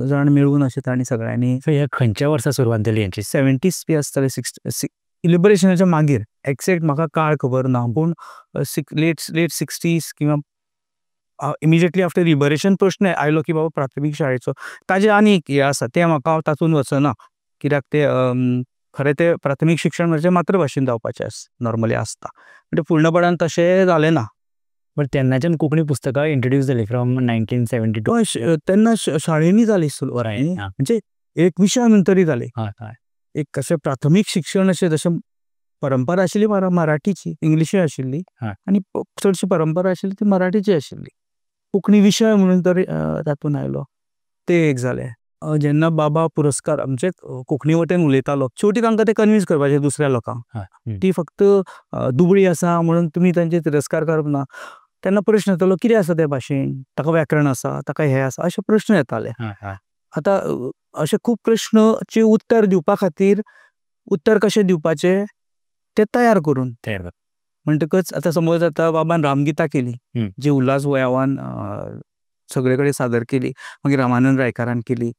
जाण मेळून अशें तांणी सगळ्यांनी. ह्या खंयच्या वर्सा सुरवात जाली हेंची? 70s बी आसतलें, लिबरेशनाच्या मागीर, एक्झॅक्ट म्हाका काळ खबर ना, पूण लेट 60s किंवा इमिजिएटली आफ्टर लिबरेशन प्रश्न आयलो की बाबा प्राथमीक शाळेचो. ताजें आनी एक हें आसा, तें म्हाका हांव तातूंत वचना, कित्याक तें खरें तें प्राथमीक शिक्षण म्हणजे मातृभाशेन जावपाचें नॉर्मली आसता, म्हणजे पूर्णपणान तशें जालें ना. बट तेन्नाच्यान कोंकणी पुस्तकां इंट्रोड्यूस जाली फ्रॉम 1972. तेन्ना शाळेंनी जाली सुरवात, म्हणजे एक विशय म्हणून तरी जाले. एक कशें प्राथमीक शिक्षण अशें जशें परंपरा आशिल्ली मराठीची, इंग्लिशूय आशिल्ली, आनी चडशी परंपरा आशिल्ली ती मराठीची आशिल्ली. कोंकणी विशय म्हणून तरी तातूंत आयलो, तें एक जालें. जेन्ना बाबा पुरस्कार म्हणजे कोंकणी वटेन उलयतालो, शेवटी तांकां तें कन्विन्स करपाचें दुसऱ्या लोकांक, ती फक्त दुबळी आसा म्हणून तुमी तांचे तिरस्कार करप ना. तेन्ना प्रश्न येतालो कितें आसा त्या भाशेन, ताका व्याकरण आसा, ताका हें आसा, अशे प्रश्न येताले. आतां अशे खूब प्रश्नाचें उत्तर दिवपा खातीर उत्तर कशें दिवपाचें तें तयार करून, म्हणटकच आतां समज आतां बाबान रामगिता केली, जी उल्हास गोयावान सगळे कडेन सादर केली, मागीर रामानंद रायकारान केली,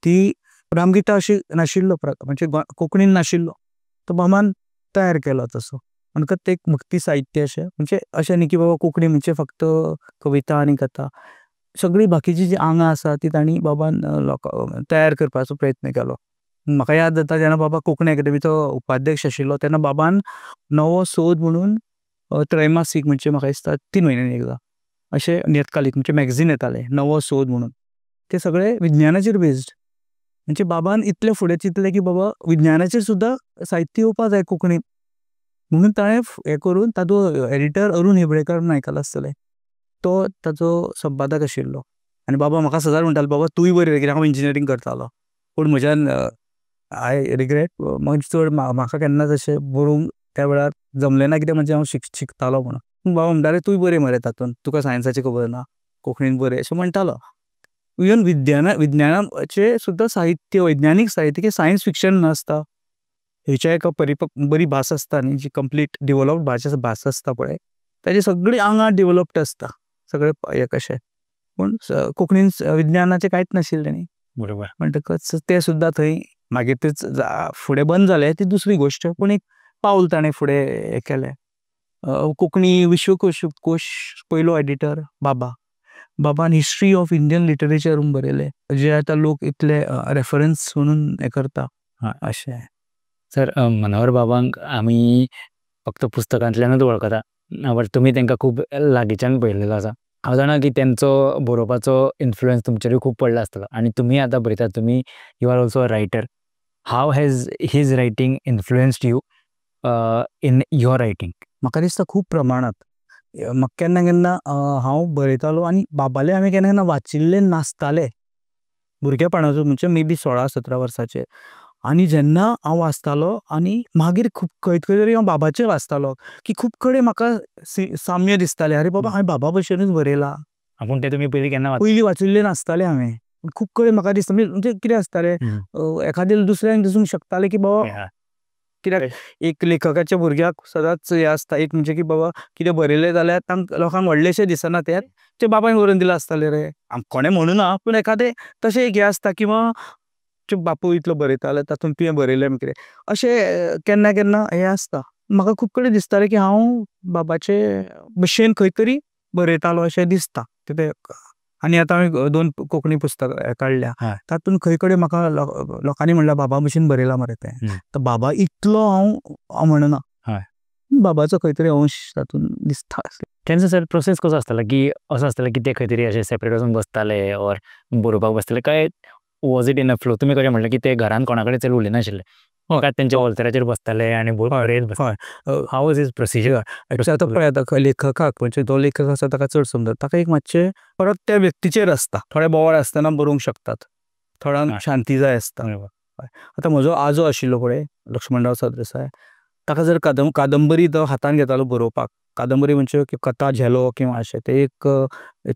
ती रामगिता अशी नाशिल्लो म्हणजे कोंकणीन नाशिल्लो, तो बाबान तयार केलो तसो. म्हणटकच तें एक भक्ती साहित्य अशें, म्हणजे अशें न्ही की बाबा कोंकणी म्हणजे फक्त कविता आनी कथा, सगळीं बाकीची जी आंगां आसा ती तांणी बाबान तयार करपाचो प्रयत्न केलो. म्हाका याद जाता जेन्ना बाबा कोंकणी अकादेमीचो उपाध्यक्ष आशिल्लो तेन्ना बाबान नवो सोद म्हणून त्रैमासीक, म्हणजे म्हाका दिसता 3 म्हयन्यांनी एकदां अशें नियतकालीक म्हणजे मॅगझीन येतालें नवो सोद म्हणून, ते सगळे विज्ञानाचेर बेस्ड. म्हणजे बाबान इतले फुडें चिंतलें की बाबा विज्ञानाचेर सुद्दां साहित्य येवपा जाय कोंकणीन, म्हणून ताणें हें करून तातूंत एडिटर अरुण हेबळेकर म्हूण आयकला आसतलें, तो ताचो संपादक आशिल्लो. आनी बाबा म्हाका सदांच म्हणटालो बाबा तूंय बरय कित्याक हांव इंजिनियरींग करतालो, पूण म्हज्यान आय रिग्रेट चड म्हाका केन्नाच अशें बरोवंक त्या वेळार जमलें ना, कित्याक म्हणजे हांव शिकतालो म्हणून. पूण बाबा म्हणटाले तूंय बरय मरे तातूंत, तुका सायन्साची खबर ना, कोंकणीन बरय अशें म्हणटालो. इवन विज्ञानाचें सुद्दां साहित्य, वैज्ञानीक साहित्य, सायन्स फिक्शन नासता, हेच्या एका बरी भास आसता न्ही, जी कंप्लीट डेव्हलप्ड भास आसता पळय, ताजी सगळी आंगां डेव्हलप्ड आसता, सगळे हें कशें. पूण कोंकणीन विज्ञानाचें कांयच नाशिल्लें न्ही. बरोबर. म्हणटकच तें सुद्दां थंय मागीर तेच फुडें बंद जालें ती दुसरी गोश्ट, पूण एक पावल ताणें फुडें हें केलें. कोंकणी विश्वकोश पयलो एडिटर बाबान हिस्ट्री ऑफ इंडियन लिटरेचर म्हूण बरयलें, जे आतां लोक इतले रेफरन्स म्हणून हें करता अशें. सर, मनोहर बाबांक आमी फक्त पुस्तकांतल्यानूच वळखता, बट तुमी तांकां खूब लागींच्यान पळयल्लेलो आसा. हांव जाणा की तेंचो बरोवपाचो इन्फ्लुयन्स तुमचेरूय खूब पडला आसतलो, आनी तुमी आतां बरयतात, तुमी you are also a writer. How has his writing influenced you in your writing? म्हाका दिसता खूब प्रमाणांत. म्हाका केन्ना केन्ना हांव बरयतालो आनी बाबालें हांवें केन्ना केन्ना वाचिल्लें नासतालें भुरगेपणाचो, म्हणजे मे बी 16-17 वर्साचेर. आनी जेन्ना हांव वाचतालो आनी मागीर खूब खंय तरी हांव बाबाचें वाचतालो की खूब कडेन म्हाका साम्य दिसतालें, अरे बाबा हांवें बाबा भशेनूच बरयलां. पूण तें तुमी पयलीं केन्ना पयलीं वाचिल्लें नासतालें हांवें. खूब कडेन म्हाका दिसता म्हणजे कितें आसतालें, एखादें दुसऱ्यांक दिसूंक शकतालें की बाबा, कित्याक एक लेखकाच्या भुरग्याक सदांच हें आसता, एक म्हणजे की बाबा कितें बरयलें जाल्यार लोकांक व्हडलेशें दिसना, तें बाबायन बरोवन दिलां आसतालें रे, कोणें म्हणुना, पूण एखादें तशें एक हें आसता की बापूय इतलो बरयतालो तातूंत तुवें बरयलें कितें अशें केन्ना केन्ना हें आसता. म्हाका खूब कडेन दिसतालें की हांव बाबाचे भशेन खंय तरी बरयतालो अशें दिसता. कितें आनी आतां हांवें 2 कोंकणी पुस्तकां काडल्या, तातूंत खंय कडेन म्हाका लोकांनी म्हणल्यार बाबा भशेन बरयलां मरे तें. तर बाबा इतलो हांव म्हणना, बाबाचो खंय तरी अंश तातूंत दिसता. तेंचो सर प्रोसेस कसो आसतालो, की असो आसतालो की ते खंय तरी अशें सेपरेट वचून बसताले ऑर बरोवपाक बसताले, काय was it in a flow? तुमी कशें म्हणलें की ते घरान कोणा कडेन चड उलयनाशिल्ले, काय तेंच्या ऑल्तराचेर बसताले आनी बरयत बसताले? हाव वॉज हीज प्रोसिजर? आतां पळय, आतां लेखकाक म्हणजे तो लेखक आसा ताका चड समजता, ताका एक मातशें परत त्या व्यक्तीचेर आसता. थोडे बोवाळ आसतना बरोवंक शकतात, थोड्यांक शांती जाय आसता. आतां म्हजो आजो आशिल्लो पळय लक्ष्मणराव सरदेसाय, ताका जर कादंबरी तो हातान घेतालो बरोवपाक, कादंबरी म्हणजे कथा झेलो किंवा अशें, ते एक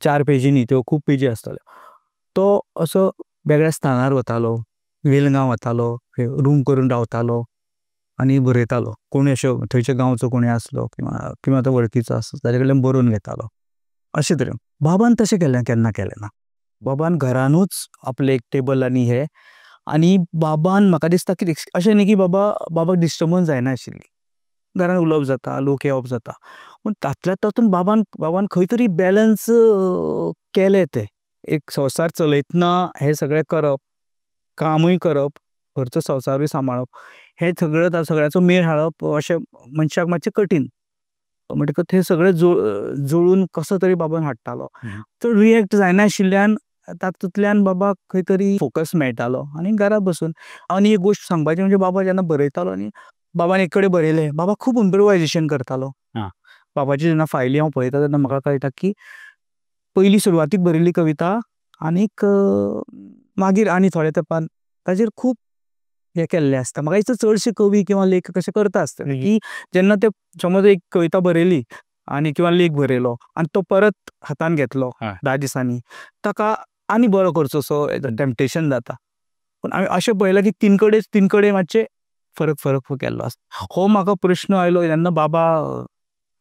4 पेजी न्ही, त्यो खूब पेजी आसताल्यो. तो असो वेगळ्या स्थानार वतालो, वेलंगां वतालो, रूम करून रावतालो आनी बरयतालो. कोणी अशें थंयच्या गांवचो कोणी आसलो किंवा तो वळखीचो आसलो ताजे कडल्यान बरोवन घेतालो, अशें तरेन. बाबान तशें केन्ना केलें ना. बाबान घरानूच आपलें एक टेबल आनी हें, आनी बाबान म्हाका दिसता की अशें न्ही की बाबाक डिस्टर्बन्स जायना आशिल्ली, घरान उलोवप जाता, लोक येवप जाता, पूण तातूंत बाबान खंय तरी बॅलन्स केलें. तें एक संवसार चलयतना हें सगळें करप, कामूय करप, घरचो संवसारूय सांबाळप, हें सगळ्याचो मेळ हाडप अशें मनशाक मातशें कठीण. म्हणटकच हें सगळें जुळून कसो तरी बाबान हाडटालो. चड रिएक्ट जायना आशिल्ल्यान तातूंतल्यान बाबाक खंय तरी फोकस मेळटालो आनी घरा बसून. आनी एक गोश्ट सांगपाची म्हणजे बाबा जेन्ना बरयतालो न्ही, बाबान एक कडेन बरयलें, बाबा खूब इम्प्रोवायजेशन करतालो. बाबाची जेन्ना फायली हांव पळयता तेन्ना म्हाका कळटा की पयली सुरवातीक बरयल्ली कविता आनीक मागीर आनी थोड्या तेंपान ताजेर खूब हें केल्लें आसता. म्हाका दिसता चडशे कवी किंवा लेखक अशें करता आसतले की जेन्ना ते समज एक कविता बरयली आनी किंवा लेख बरयलो आनी तो परत हातान घेतलो 10 दिसांनी, ताका आनी बरो करचोसो टॅम्पटेशन जाता. पूण हांवें अशें पळयलां की तीन कडेन मातशें फरक केल्लो आसता. हो म्हाका प्रश्न आयलो जेन्ना बाबा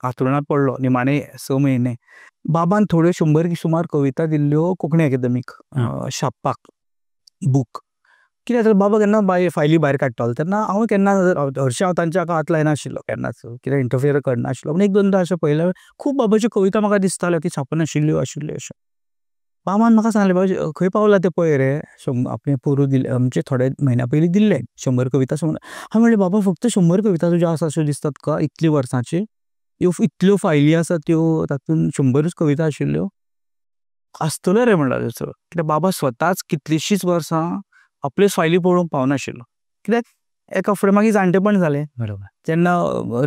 हांतरुणांत पडलो निमाणे 6 म्हयने. बाबान थोड्यो 100 सुमार कविता दिल्ल्यो कोंकणी अकादेमीक छापपाक बूक. कित्याक तर बाबा केन्ना फायली भायर काडटालो तेन्ना हांव केन्ना हरशीं हांव तांच्या हात लायनाशिल्लो केन्नाच, कितें इंटरफियर करनाशिल्लो. पूण 1-2दां अशें पळयलें, खूब बाबाच्यो कविता म्हाका दिसताल्यो की छापनाशिल्ल्यो आशिल्ल्यो अश्यो. बाबान म्हाका सांगलें, बाबा खंय पावला तें पळय रे, आपणें पोरू दिले म्हणजे थोड्या म्हयन्या पयलीं दिल्ले 100 कविता. हांवें म्हणलें बाबा फक्त 100 कविता तुज्यो आसा अश्यो दिसतात तुका इतलीं वर्सांचे? इतल्यो फायली आसात त्यो, तातूंत 100च कविता आशिल्ल्यो? आसतलो रे म्हणटा थंयसर, कित्याक बाबा स्वताच कितलींशींच वर्सां आपल्यो फायली पळोवंक पावनाशिल्लो, कित्याक एका फुडें मागीर जाणटेपण जालें. बरोबर. जेन्ना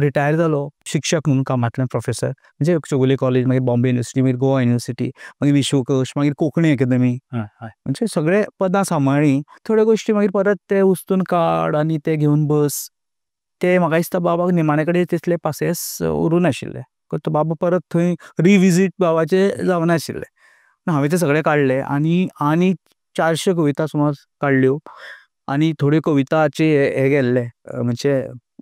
रिटायर जालो शिक्षक म्हणून कामांतल्यान, प्रोफेसर, म्हणजे चौगुले कॉलेज, मागीर बॉम्बे युनिवर्सिटी, मागीर गोवा युनिवर्सिटी, मागीर विश्वकोश, मागीर कोंकणी अकादेमी, म्हणजे सगळे पदां सांबाळ्ळीं. थोड्यो गोश्टी मागीर परत ते उस्तून काड आनी ते घेवन बस, ते म्हाका दिसता बाबाक निमाणे कडेन तितले पासेस उरूं नाशिल्ले. तो बाबा परत थंय रिविजीट बाबाचें जावनाशिल्लें. हांवें ते सगळे काडले आनी 400 कविता सुमार काडल्यो आनी थोड्यो कविताचे हे गेल्ले, म्हणजे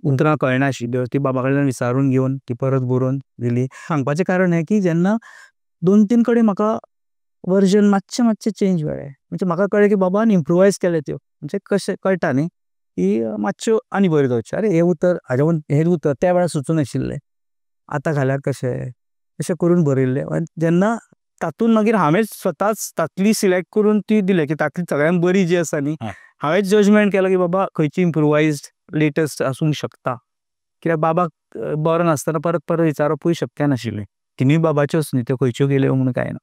उतरां कळनाशिल्ल्यो, ती बाबा कडल्यान विचारून घेवन ती परत बरोवन दिली. सांगपाचें कारण हें की जेन्ना 2-3 कडेन म्हाका वर्जन मातशें चेंज मेळ्ळें, म्हणजे म्हाका कळ्ळें की बाबान इम्प्रोवायज केले त्यो, म्हणजे कशें कळटा न्ही की मातश्यो आनी बऱ्यो जावच्यो. अरे हें उतर त्या वेळार सुचूं नाशिल्लें, आतां घाल्यार कशें, अशें करून बरयल्लें. जेन्ना तातूंत मागीर हांवें स्वताच तांतली सिलेक्ट करून ती दिले, की तांतली सगळ्यांत बरी जी आसा न्ही, हांवें जजमेंट केलो की बाबा खंयची इम्प्रोवायज्ड लेटस्ट आसूंक शकता, कित्याक बाबाक बरो नासतना परत परत विचारपूय शक्य नाशिल्लें. तिनूय बाबाच्योच न्ही, त्यो खंयच्यो गेल्यो म्हूण कांय ना.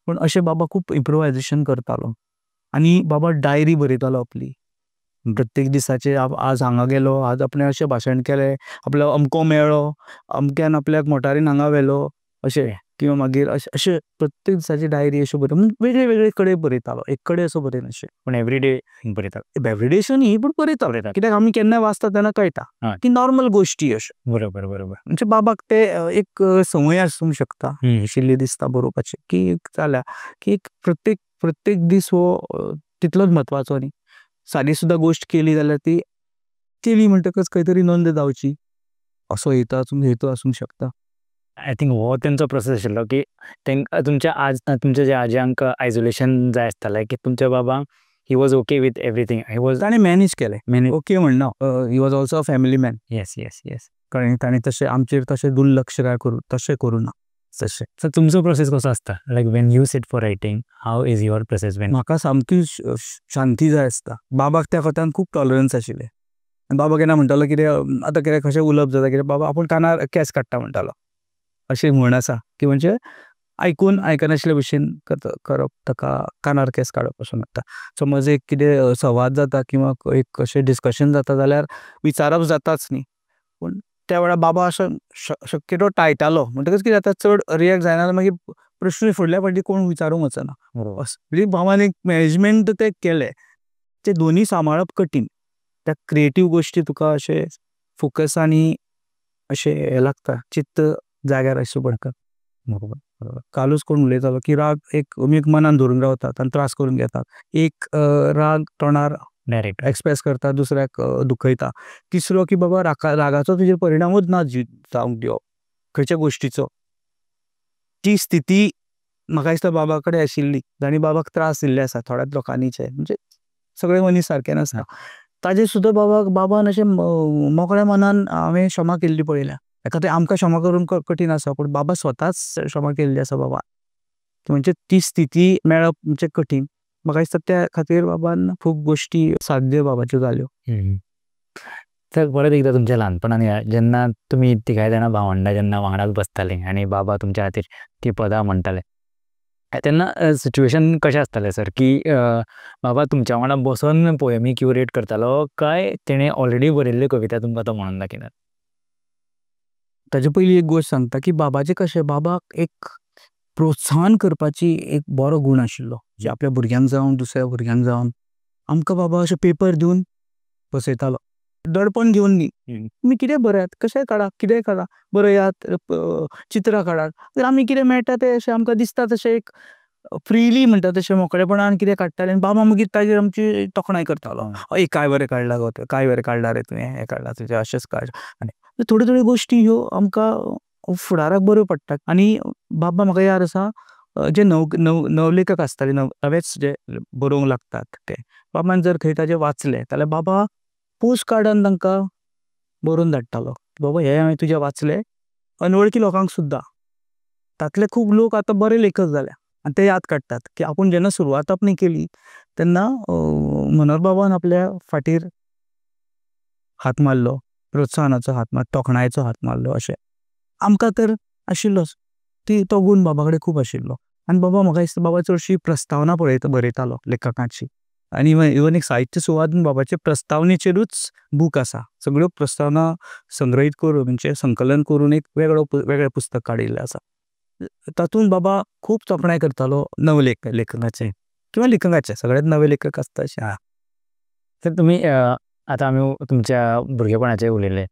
पूण अशें बाबा खूब इम्प्रोवायजेशन करतालो आनी बाबा डायरी बरयतालो आपली, प्रत्येक दिसाचे. आज हांगा गेलो, आज आपणें अशें भाशण केलें, आपलो अमको मेळ्ळो, अमक्यान आपल्याक मोटारीन हांगा व्हेलो, अशें, किंवा मागीर अशें प्रत्येक दिसाची डायरी अश्यो वेगळे वेगळे कडेन बरयतालो, एक कडेन असो बरयनाशिल्लो. पूण एवरीडे बरयतात. एवरीडे अशें न्ही, पूण बरयतालो, कित्याक आमी केन्नाय वाचता तेन्ना कळटा की नॉर्मल गोश्टी अश्यो. बरोबर बरोबर. म्हणजे बाबाक ते एक संवय आसूंक शकता आशिल्ली दिसता बरोवपाची, की जाल्या की प्रत्येक दीस हो तितलोच म्हत्वाचो न्ही. सादी सुद्दां गोश्ट केली जाल्यार ती केली म्हणटकच खंय तरी नोंद जावची, असो हेतू आसूंक शकता. आय थिंक हो तेंचो प्रोसेस आशिल्लो की तुमच्या जे आज्यांक आयसोलेशन जाय आसतालें, की तुमच्या बाबांक he was okay with everything. ताणें मॅनेज केलें, ओके म्हणना, he was also a family man. Yes yes yes. कळ्ळें, ताणें तशें आमचेर तशें दुर्लक्ष काय तशें करूं ना. तशें सो तुमचो प्रोसेस कसो आसता, like when you sit for writing, how is your process? म्हाका सामकी शांती जाय आसता. बाबाक त्या कोतान खूब टॉलरन्स आशिल्लें. बाबा केन्ना म्हणटालो कितें आतां कितें कशें उलोवप जाता, कितें बाबा आपूण कानार केंस काडटा म्हणटालो, अशें म्हण आसा की म्हणजे आयकनाशिल्ले भशेन करप, ताका कानार केंस काडप असो म्हणटा. समज एक कितें संवाद जाता किंवा एक कशें डिस्कशन जाता जाल्यार विचारप जाताच न्ही, पूण त्या वेळार बाबा असो शक्यतो टाळटालो. म्हणटकच कितें जाता, चड रियॅक्ट जायना जाल्यार मागीर प्रश्न फुडल्या फावटी कोण विचारूंक वचना. म्हणजे बाबान एक मॅनेजमेंट ते केलें, ते दोनी सांबाळप कठीण. त्या क्रिएटीव गोश्टी तुका अशें फोकस आनी अशें हें लागता, चित्त जाग्यार आसचें पडटा. बरोबर बरोबर. कालूच कोण उलयतालो की राग एक मनान धरून रावतात आनी त्रास करून घेतात. एक राग तोंडार डायरेक्ट एक्सप्रेस करता, दुसऱ्याक दुखयता. तिसरो की बाबा रागाचो तुजेर परिणामूच ना जावंक दिवप खंयच्या गोश्टीचो. ती स्थिती म्हाका दिसता बाबा कडेन आशिल्ली, आनी बाबाक त्रास दिल्ले आसा थोड्याच लोकांनीचे, म्हणजे सगळे मनीस सारके नासता. ताजेर सुद्दां बाबान अशें मोकळ्या मनान हांवें क्षमा केल्ली पळयल्या. ते आमकां क्षमा करून कठीण आसा, पूण बाबा स्वताच क्षमा केल्ली आसा बाबा, म्हणजे ती स्थिती मेळप म्हणजे कठीण. म्हाका दिसता त्या खातीर बाबान खूब गोश्टी साध्य बाबाच्यो जाल्यो. तर परत एकदा तुमच्या ल्हानपणान जेन्ना तुमी तिगाय जाणां भावंडां जेन्ना वांगडाच बसतालीं आनी बाबा तुमच्या खातीर ती पदां म्हणटाले, तेन्ना सिच्युएशन कशें आसतालें सर, की बाबा तुमच्या वांगडा बसून पोयमी क्युरेट करतालो, काय तेणें ऑलरेडी बरयल्ल्यो कविता तुमकां तो म्हणून दाखयतात? ताचे पयलीं एक गोश्ट सांगता की बाबाचें कशें, बाबाक एक प्रोत्साहन करपाची एक बरो गूण आशिल्लो, जे आपल्या भुरग्यांक जावं दुसऱ्या भुरग्यांक जावं. आमकां बाबा अशें पेपर दिवन बसयतालो, दडपण घेवन न्ही. तुमी कितें बरयात, कशेंय काडा, कितेंय काडा, बरयात, चित्रां काडात, तर आमी कितें मेळटा तें अशें आमकां दिसता तशें एक फ्रीली म्हणटा तशें मोकळेपणान कितें काडटालें. आनी बाबा मागीर ताजेर आमची तोखणाय करतालो, हय काय बरें काडला गो, काय बरें काडला रे तुवें, हें काडलां तुजें, अशेंच काड. आनी थोड्यो गोश्टी ह्यो आमकां फुडाराक बऱ्यो पडटात. आनी बाबा म्हाका याद आसा, जे नवलेखक आसताले, नवेच जे बरोवंक लागतात ते, बाबान जर खंय ताजें वाचलें जाल्यार बाबा पोस्ट कार्डान तांकां बरोवन धाडटालो, बाबा हें हांवें तुजें वाचलें. अनवळखी लोकांक सुद्दां, तातले खूब लोक आतां बरे लेखक जाल्या आनी ते याद काडटात की आपूण जेन्ना सुरवात आपणी केली तेन्ना मनोहर बाबान आपल्या फाटीर हात मारलो, प्रोत्साहनाचो हात मारलो, तोखणायेचो हात मारलो. अशें आमकां तर आशिल्लोच, तो गूण बाबा कडेन खूब आशिल्लो. आनी बाबा म्हाका दिसता बाबा चडशी प्रस्तावना बरयतालो लेखकाची, आनी इवन एक साहित्य सुवातेन बाबाचे प्रस्तावनेचेरूच बूक आसा. सगळ्यो प्रस्तावना संग्रहीत करून म्हणजे संकलन करून एक वेगळें पुस्तक काडिल्लें आसा. तातूंत बाबा खूब तोखणाय करतालो लेखनाचे किंवा लेखकाचे, सगळेच नवे लेखक आसता अशें. तर तुम्ही आतां आमी तुमच्या भुरगेपणाचे उलयले.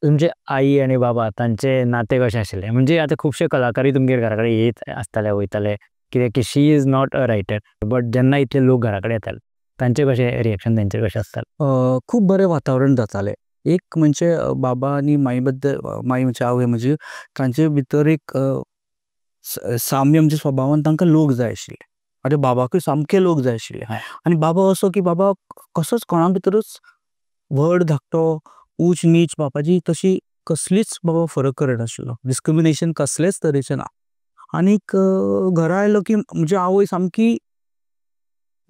तुमचे आई आनी बाबा तांचे नाते कशें आशिल्लें? म्हणजे आतां खुबशे कलाकारूय तुमगेर घरा कडेन येयत आसताले वयताले, कित्याक की she is not a writer, but जेन्ना इतले लोक घरा कडेन येताले तांचें कशें रिएक्शन तेंचें कशें आसतालें? खूब बरें वातावरण जातालें. एक म्हणजे बाबा आनी माई बद्दल, माई म्हणजे आवय म्हजी, तांचे भितर एक साम्य म्हणजे स्वभावान तांकां लोक जाय आशिल्ले. आनी बाबाकूय सामके लोक जाय आशिल्ले. आनी बाबा असो की बाबा कसोच कोणा भितरूच व्हड धाकटो उच नीच बापाची तशी कसलीच बाबा फरक करनाशिल्लो. डिस्क्रिमिनेशन कसलेच तरेचें ना. आनीक घरा आयलो की म्हणजे आवय सामकी,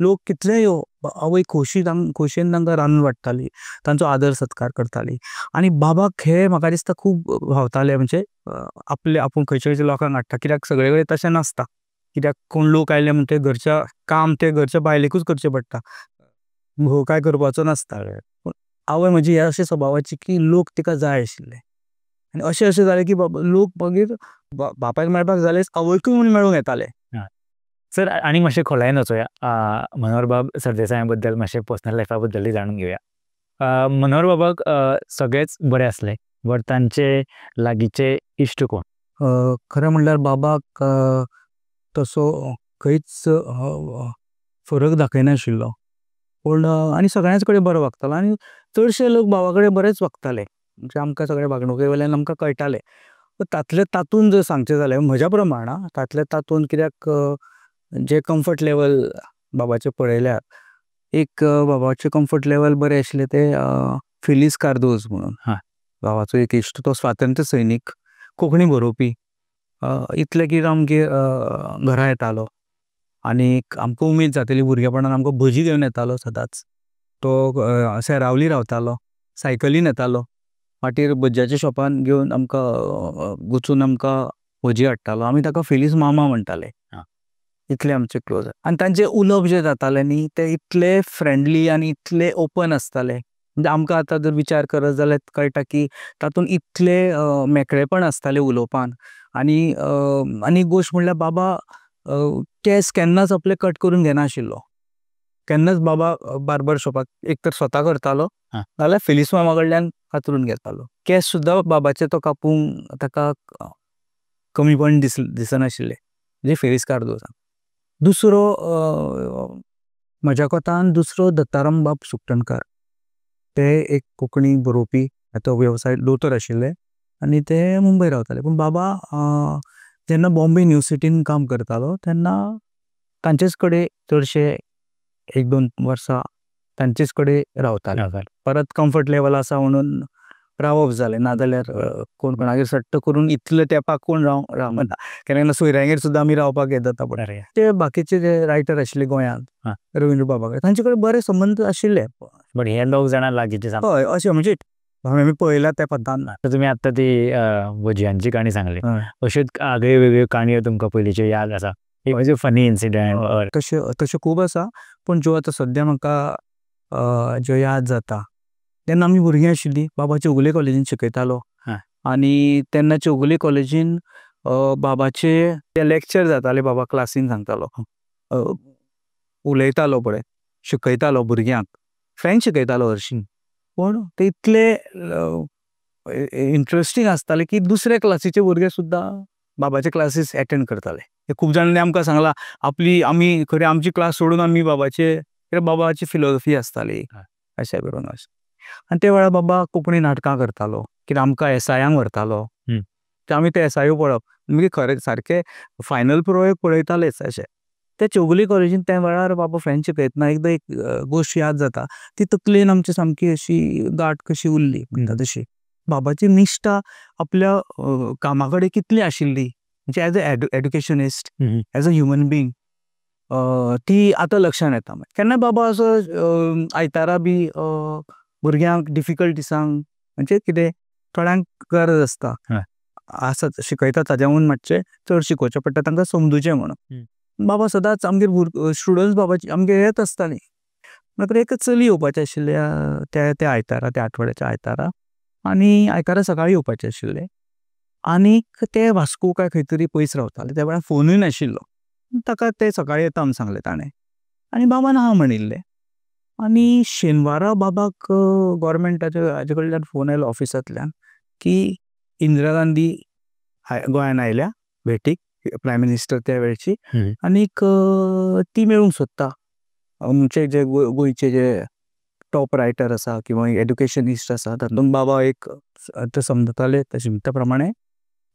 लोक कितलेय यो आवय खोशयेन तांकां रांदून वाडटाली, तांचो आदर सत्कार करताली. आनी बाबाक हे म्हाका दिसता खूब भावतालें, म्हणजे आपूण खंयच्या लोकांक हाडटा, कित्याक सगळे कडेन तशें नासता. कित्याक कोण लोक आयले म्हणटे घरच्या काम ते घरच्या बायलेकूच करचें पडटा, घोव काय करपाचो नासता. पूण आवय म्हजी ह्या अशें स्वभावाची की लोक तिका जाय आशिल्ले. आनी अशें जालें की लोक मागीर बापायक मेळपाक जालेच आवयकूय म्हूण मेळूंक येताले. सर आनीक मातशें खोलायेन वचुया. मनोहर बाब सरदेसाया बद्दल मातशें पर्सनल लायफा बद्दलूय जाणून घेवया. मनोहर बाबाक सगळेच बरे आसले, बट तांचे लागींचे इश्ट कोण? खरें म्हणल्यार बाबाक तसो खंयच फरक दाखयनाशिल्लो, पूण आनी सगळ्यांच कडेन बरो वागतालो. आनी चडशे लोक बाबा कडेन बरेच वागताले, म्हणजे आमकां सगळे वागणुके वयल्यान आमकां कळटालें. तातले तातूंत जर सांगचें जाल्यार म्हज्या प्रमाण, तातले तातूंत कित्याक जे कम्फर्ट लेवल बाबाचे पळयल्यार, एक बाबाचे कम्फर्ट लेवल बरें आशिल्ले ते फिलिस कार्दोज म्हणून बाबाचो एक इश्ट, तो स्वातंत्र्य सैनीक, कोंकणी बरोवपी. इतले की आमगे घरा येतालो आनी आमकां उमेद जाताली भुरगेपणान, आमकां भजी घेवन येतालो सदांच. तो सेरावली रावतालो, सायकलीन येतालो, मागीर भज्याच्या शॉपान घेवन आमकां गुंचून आमकां भजी हाडटालो. आमी ताका फिलिस मामा म्हणटाले, इतले आमचे क्लोज. आनी तांचे उलोवप जे जाताले न्ही ते इतले फ्रेंडली आनी इतले ओपन आसताले, म्हणजे आमकां आतां जर विचार करत जाल्यार कळटा की तातूंत इतले मेकळेपण आसतालें उलोवपान. आनी गोश्ट म्हणल्यार बाबा केंस केन्नाच आपले कट करून घेनाशिल्लो. केन्नाच बाबा बार्बर शॉपाक एक तर स्वता करतालो नाल्यार फिलिस मामा कडल्यान कातरून घेतालो. केंस सुद्दां बाबाचे तो कापूंक ताका कमीपण दिसनाशिल्लें, म्हणजे फिलिस कार्दोजान. दुसरो म्हज्या कोतान दुसरो दत्ताराम बाब सुकटणकार, ते एक कोंकणी बरोवपी, तो वेवसाय दोतोर आशिल्ले आनी ते मुंबय रावताले. पूण बाबा जेन्ना बॉम्बे युनिवर्सिटीन काम करतालो तेन्ना तांचेच कडेन चडशे 1-2 वर्सां तांचेच कडेन रावताले. परत कम्फर्ट लेवल आसा म्हणून रावप जालें, नाजाल्यार कोण कोणागेर सट्ट करून इतले तेंपाक कोण रावना. केन्ना सोयऱ्यांगेर सुद्दां आमी रावपाक येता पडटा. ते बाकीचे जे रायटर आशिल्ले गोंयांत रवींद्र बाबा कडेन, तांचे कडेन बरे संबंद आशिल्ले. बट हे दोग जाणां लागींचे सांग. हय अशें म्हणजे आमी पळयला त्या पद्दान. तुमी आतां ती भजयांची काणी सांगली, अश्योच आगळ्यो वेगळ्यो काणयो तुमकां पयलींच्यो याद आसा? फनी इन्सिडंट तशें खूब आसा, पूण ज्यो आतां सद्या म्हाका ज्यो याद जाता, तेन्ना आमी भुरगीं आशिल्लीं. बाबा चौगुले कॉलेजीन शिकयतालो आनी तेन्ना चौगुले कॉलेजीन बाबाचे ते लॅक्चर जाताले, बाबा क्लासीन सांगतालो, उलयतालो पळय, शिकयतालो भुरग्यांक, फ्रेंच शिकयतालो हरशीं. पूण ते इतले इंट्रस्टींग आसताले की दुसरे क्लासीचे भुरगे सुद्दां बाबाचे क्लासीस एटेंड करताले. खूब जाणांनी आमकां सांगलां आमी खरी आमची क्लास सोडून आमी बाबाची फिलॉसॉफी आसताली अशें करून. आनी ते वेळार बाबा कोंकणी नाटकां करतालो, कित्याक आमकां एसायांक व्हरतालो, आमी ते एसायो पळप, म्हणजे खरें सारके फायनल प्रयोग पळयतालेच अशें. ते चौगुले कॉलेजीन त्या वेळार बाबा फ्रेंच शिकयतना एकदां एक गोश्ट याद जाता, ती तकलेन आमची सामकी अशी गाठ कशी उरली म्हणटा तशी. बाबाची निश्ठा आपल्या कामा कडेन कितली आशिल्ली, म्हणजे as a educationist, as a human being, ती आतां लक्षांत येता. केन्ना बाबा असो आयतारा बी भुरग्यांक डिफिकल्ट दिसांक, म्हणजे कितें थोड्यांक गरज आसता, आसात शिकयता ताज्याहून मातशें चड शिकोवचें पडटा तांकां समजुचें म्हणून. बाबा सदांच आमगेर स्टुडंट्स बाबाची आमगे येत आसतालीं. मात्र एक चली येवपाचें आशिल्लें त्या आयतारा, त्या आठवड्याच्या आयतारा, आनी आयतारा सकाळीं येवपाचें आशिल्लें. आनीक ते वास्को काय खंय तरी पयस रावताले, त्या वेळार फोनूय नाशिल्लो. ताका ते सकाळीं येता म्हूण सांगलें ताणें, आनी बाबान हा म्हणिल्लें. आनी शेनवारा बाबाक गव्हर्मेंटाचे हाजे कडल्यान फोन आयलो ऑफिसांतल्यान की इंदिरा गांधी गोंयान आयल्या भेटीक, प्रायम मिनिस्टर त्या वेळची, आनीक ती मेळूंक सोदता. आमचे जे गोंयचे जे टॉप रायटर आसा किंवा एड्युकेशनिस्ट आसा तातूंत बाबा एक ते समजताले त्या प्रमाणे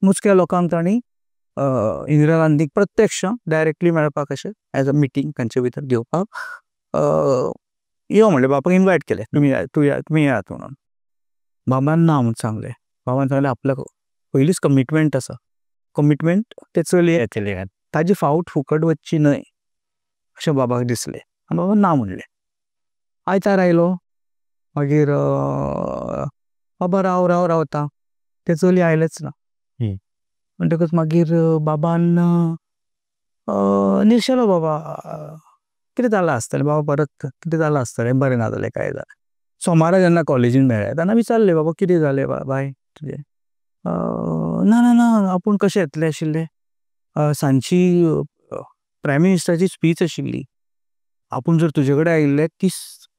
मुजक्या लोकांक तांणी इंदिरा गांधीक प्रत्यक्ष डायरेक्टली मेळपाक अशें एज अ मिटींग तांचे भितर घेवपाक यो म्हणलें. बापाक इन्वायट केलें, तुमी येयात म्हणून. बाबान ना म्हणून सांगलें. बाबान सांगलें आपल्याक पयलींच कमिटमेंट आसा, कमिटमेंट ते चलयेक ताजी फावट फुकट वचची न्हय अशें बाबाक दिसलें, आनी बाबान ना म्हणलें. आयतार आयलो, मागीर बाबा रावता, ते चली आयलेच ना. म्हणटकच मागीर बाबान निर्शेलो बाबा, कितें जालां आसतलें बाबा, परत कितें जालां आसतलें, बरें ना जालें काय जालें. सोमारा जेन्ना कॉलेजीन मेळ्ळे तेन्ना विचारलें बाबा कितें जालें बाय तुजें. ना ना ना आपूण कशें येतलें आशिल्लें, सांजची प्रायम मिनिस्टराची स्पीच आशिल्ली, आपूण जर तुजे कडेन आयिल्लें ती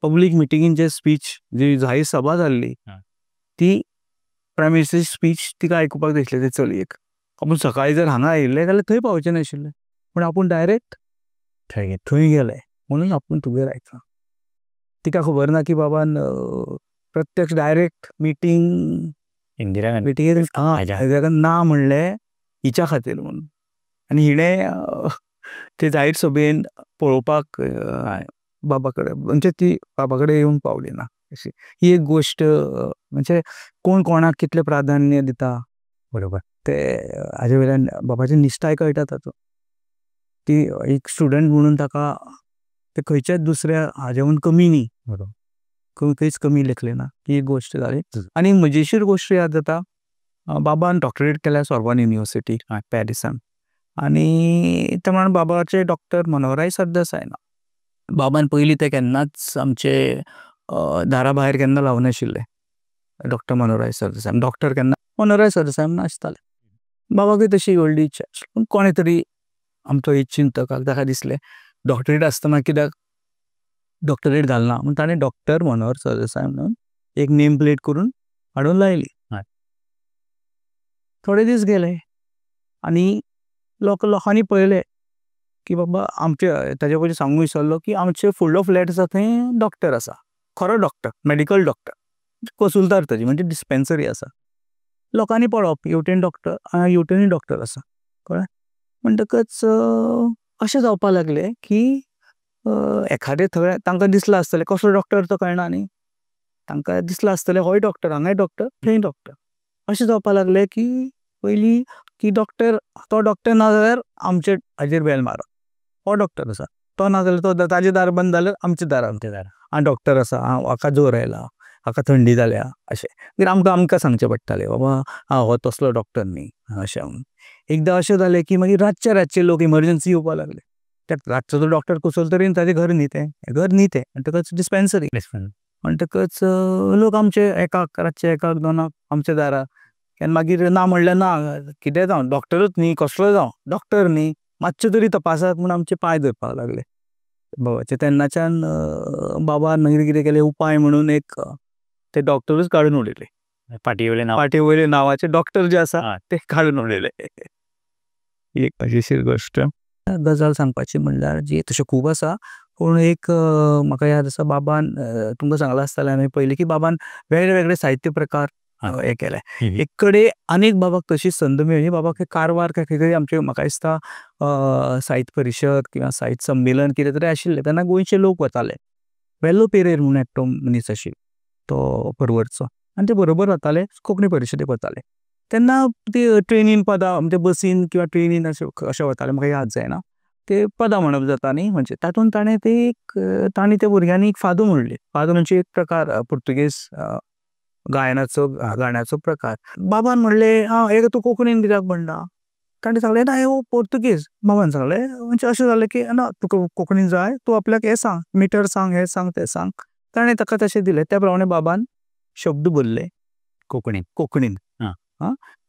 पब्लीक मिटिंगेन जे स्पीच जी जाहीर सभा जाल्ली ती प्रायम मिनिस्टराची स्पीच तिका आयकुपाक जाय आशिल्लें ते चलयेक. आपूण सकाळीं जर हांगा आयिल्लें जाल्यार थंय पावचें नाशिल्लें, पूण आपूण डायरेक्ट थंय गेले म्हणून आपूण तुगेर आयकलां. तिका खबर ना की बाबान प्रत्यक्ष डायरेक्ट मिटींग इंदिरा गांधी मिटिंगेर ना म्हणलें हिच्या खातीर म्हणून. आनी हिणें ते जाहीर सभेन पळोवपाक बाबा कडेन म्हणजे ती बाबा कडेन येवंक पावली ना अशी ही एक गोश्ट. म्हणजे कोण कोणाक कितलें प्राधान्य दिता, बरोबर, ते हाजे वयल्यान बाबाची निश्ठाय कळटा तातूंत. ती एक स्टुडंट म्हणून ताका ते खंयच्याच दुसऱ्या हाजेहून कमी न्ही, बरोबर, खंयच कमी लेखलें ना, ही एक गोश्ट जाली. आनी मजेशीर गोश्ट याद जाता, बाबान डॉक्टरेट केल्या सॉर्बोन युनिवर्सिटी पॅरिसान, आनी त्या प्रमाण बाबाचे डॉक्टर मनोहरराय सरदेसाय ना. बाबान पयलीं ते केन्नाच आमचे दारा भायर केन्ना लावं नाशिल्ले डॉक्टर मनोहरराय सरदेसाय. डॉक्टर केन्ना मनोहरराय सरदेसाय म्हूण आसताले. बाबाकूय तशी व्हडली इच्छा आशिल्ली, पूण कोणें तरी आमचो एक चिंतकाक ताका दिसलें डॉक्टरेट आसतना कित्याक डॉक्टरेट घालना म्हूण ताणें डॉक्टर मनोहर सरदेसाय म्हणून एक नेम प्लेट करून हाडून लायली. थोडे दीस गेले आनी लोकांनी पळयलें की बाबा आमचे ताजे पयलीं सांगूंक विसरलो की आमचे फुडलो फ्लॅट आसा थंय डॉक्टर आसा, खरो डॉक्टर, मेडिकल डॉक्टर, कसूलदार ताजी म्हणजे डिस्पेन्सरी आसा. लोकांनी पळोवप हेवटेन डॉक्टर, हेवटेनूय डॉक्टर आसा, कळ्ळें. म्हणटकच अशें जावपाक लागलें की एखादें थंय तांकां दिसलें आसतलें कसलो डॉक्टर तो कळना न्ही, तांकां दिसलें आसतलें होय डॉक्टर, हांगाय डॉक्टर, थंय डॉक्टर. अशें जावपाक लागलें की पयलीं की डॉक्टर तो डॉक्टर ना जाल्यार आमचे हाजेर बेल मारप, हो डॉक्टर आसा, तो ना जाल्यार तो ताजें दार बंद जाल्यार आमचें दार, आं डॉक्टर आसा, हाका जोर आयला, हाका थंडी जाल्या, अशें मागीर आमकां सांगचें पडटालें बाबा हो तसलो डॉक्टर न्ही अशें म्हणून. एकदां अशें जालें की मागीर रातचे लोक इमर्जन्सी येवपाक लागले. रातचो तो डॉक्टर कसलो तरेन ताजें घर न्ही तें म्हणटकच डिस्पेन्सरी म्हणटकच लोक आमचे एकाक रातचे एकाक दोनाक आमच्या दाराक, आनी मागीर ना म्हणल्यार ना, कितें जावं डॉक्टरूच न्ही कसलो जावं डॉक्टर न्ही मातशें तरी तपासात म्हूण आमचे पांय धरपाक लागले बाबाचे. तेन्नाच्यान बाबान मागीर कितें केलें उपाय म्हणून एक ते डॉक्टरूच काडून उडयले, पाटये नांवाचे डॉक्टर जे आसा ते काडून उडयले. ही एक मजेशीर गोश्ट. गजाल सांगपाची म्हणल्यार जी तशें खूब आसा, पूण एक म्हाका याद आसा बाबान तुमकां सांगलां आसतलें हांवें पयलीं की बाबान वेगळे साहित्य प्रकार हे केले. एक कडेन आनीक बाबाक तशी संद मेळ्ळी, बाबाक कारवार काय खंय तरी आमचे म्हाका दिसता साहित्य परिशद किंवा साहित्य संमेलन कितें तरी आशिल्लें, तेन्ना गोंयचे लोक वताले. वेल्लो पेरेर म्हणून एकटो मनीस आशिल्लो तो परवरचो, आनी ते बरोबर वताले कोंकणी परिशदेक वताले. तेन्ना ती ट्रेनीन पदां म्हणजे बसीन किंवा ट्रेनीन अशें वताले, म्हाका याद जायना, ते पदां म्हणप जाता न्ही, म्हणजे तातूंत ताणें त्या भुरग्यांनी एक फादो म्हणली. फादो म्हणजे एक प्रकार पुर्तुगेज गाण्याचो प्रकार. बाबान म्हणले हे तू कोंकणीन कित्याक म्हणटा. ताणें सांगलें ना हो पोर्तुगीज. बाबान सांगलें म्हणजे अशें जालें की ना तुका कोंकणीन जाय तूं आपल्याक हें सांग मिटर सांग हें सांग तें सांग. ताणें ताका तशें दिलें त्या प्रमाणे बाबान शब्द बरले कोंकणीन.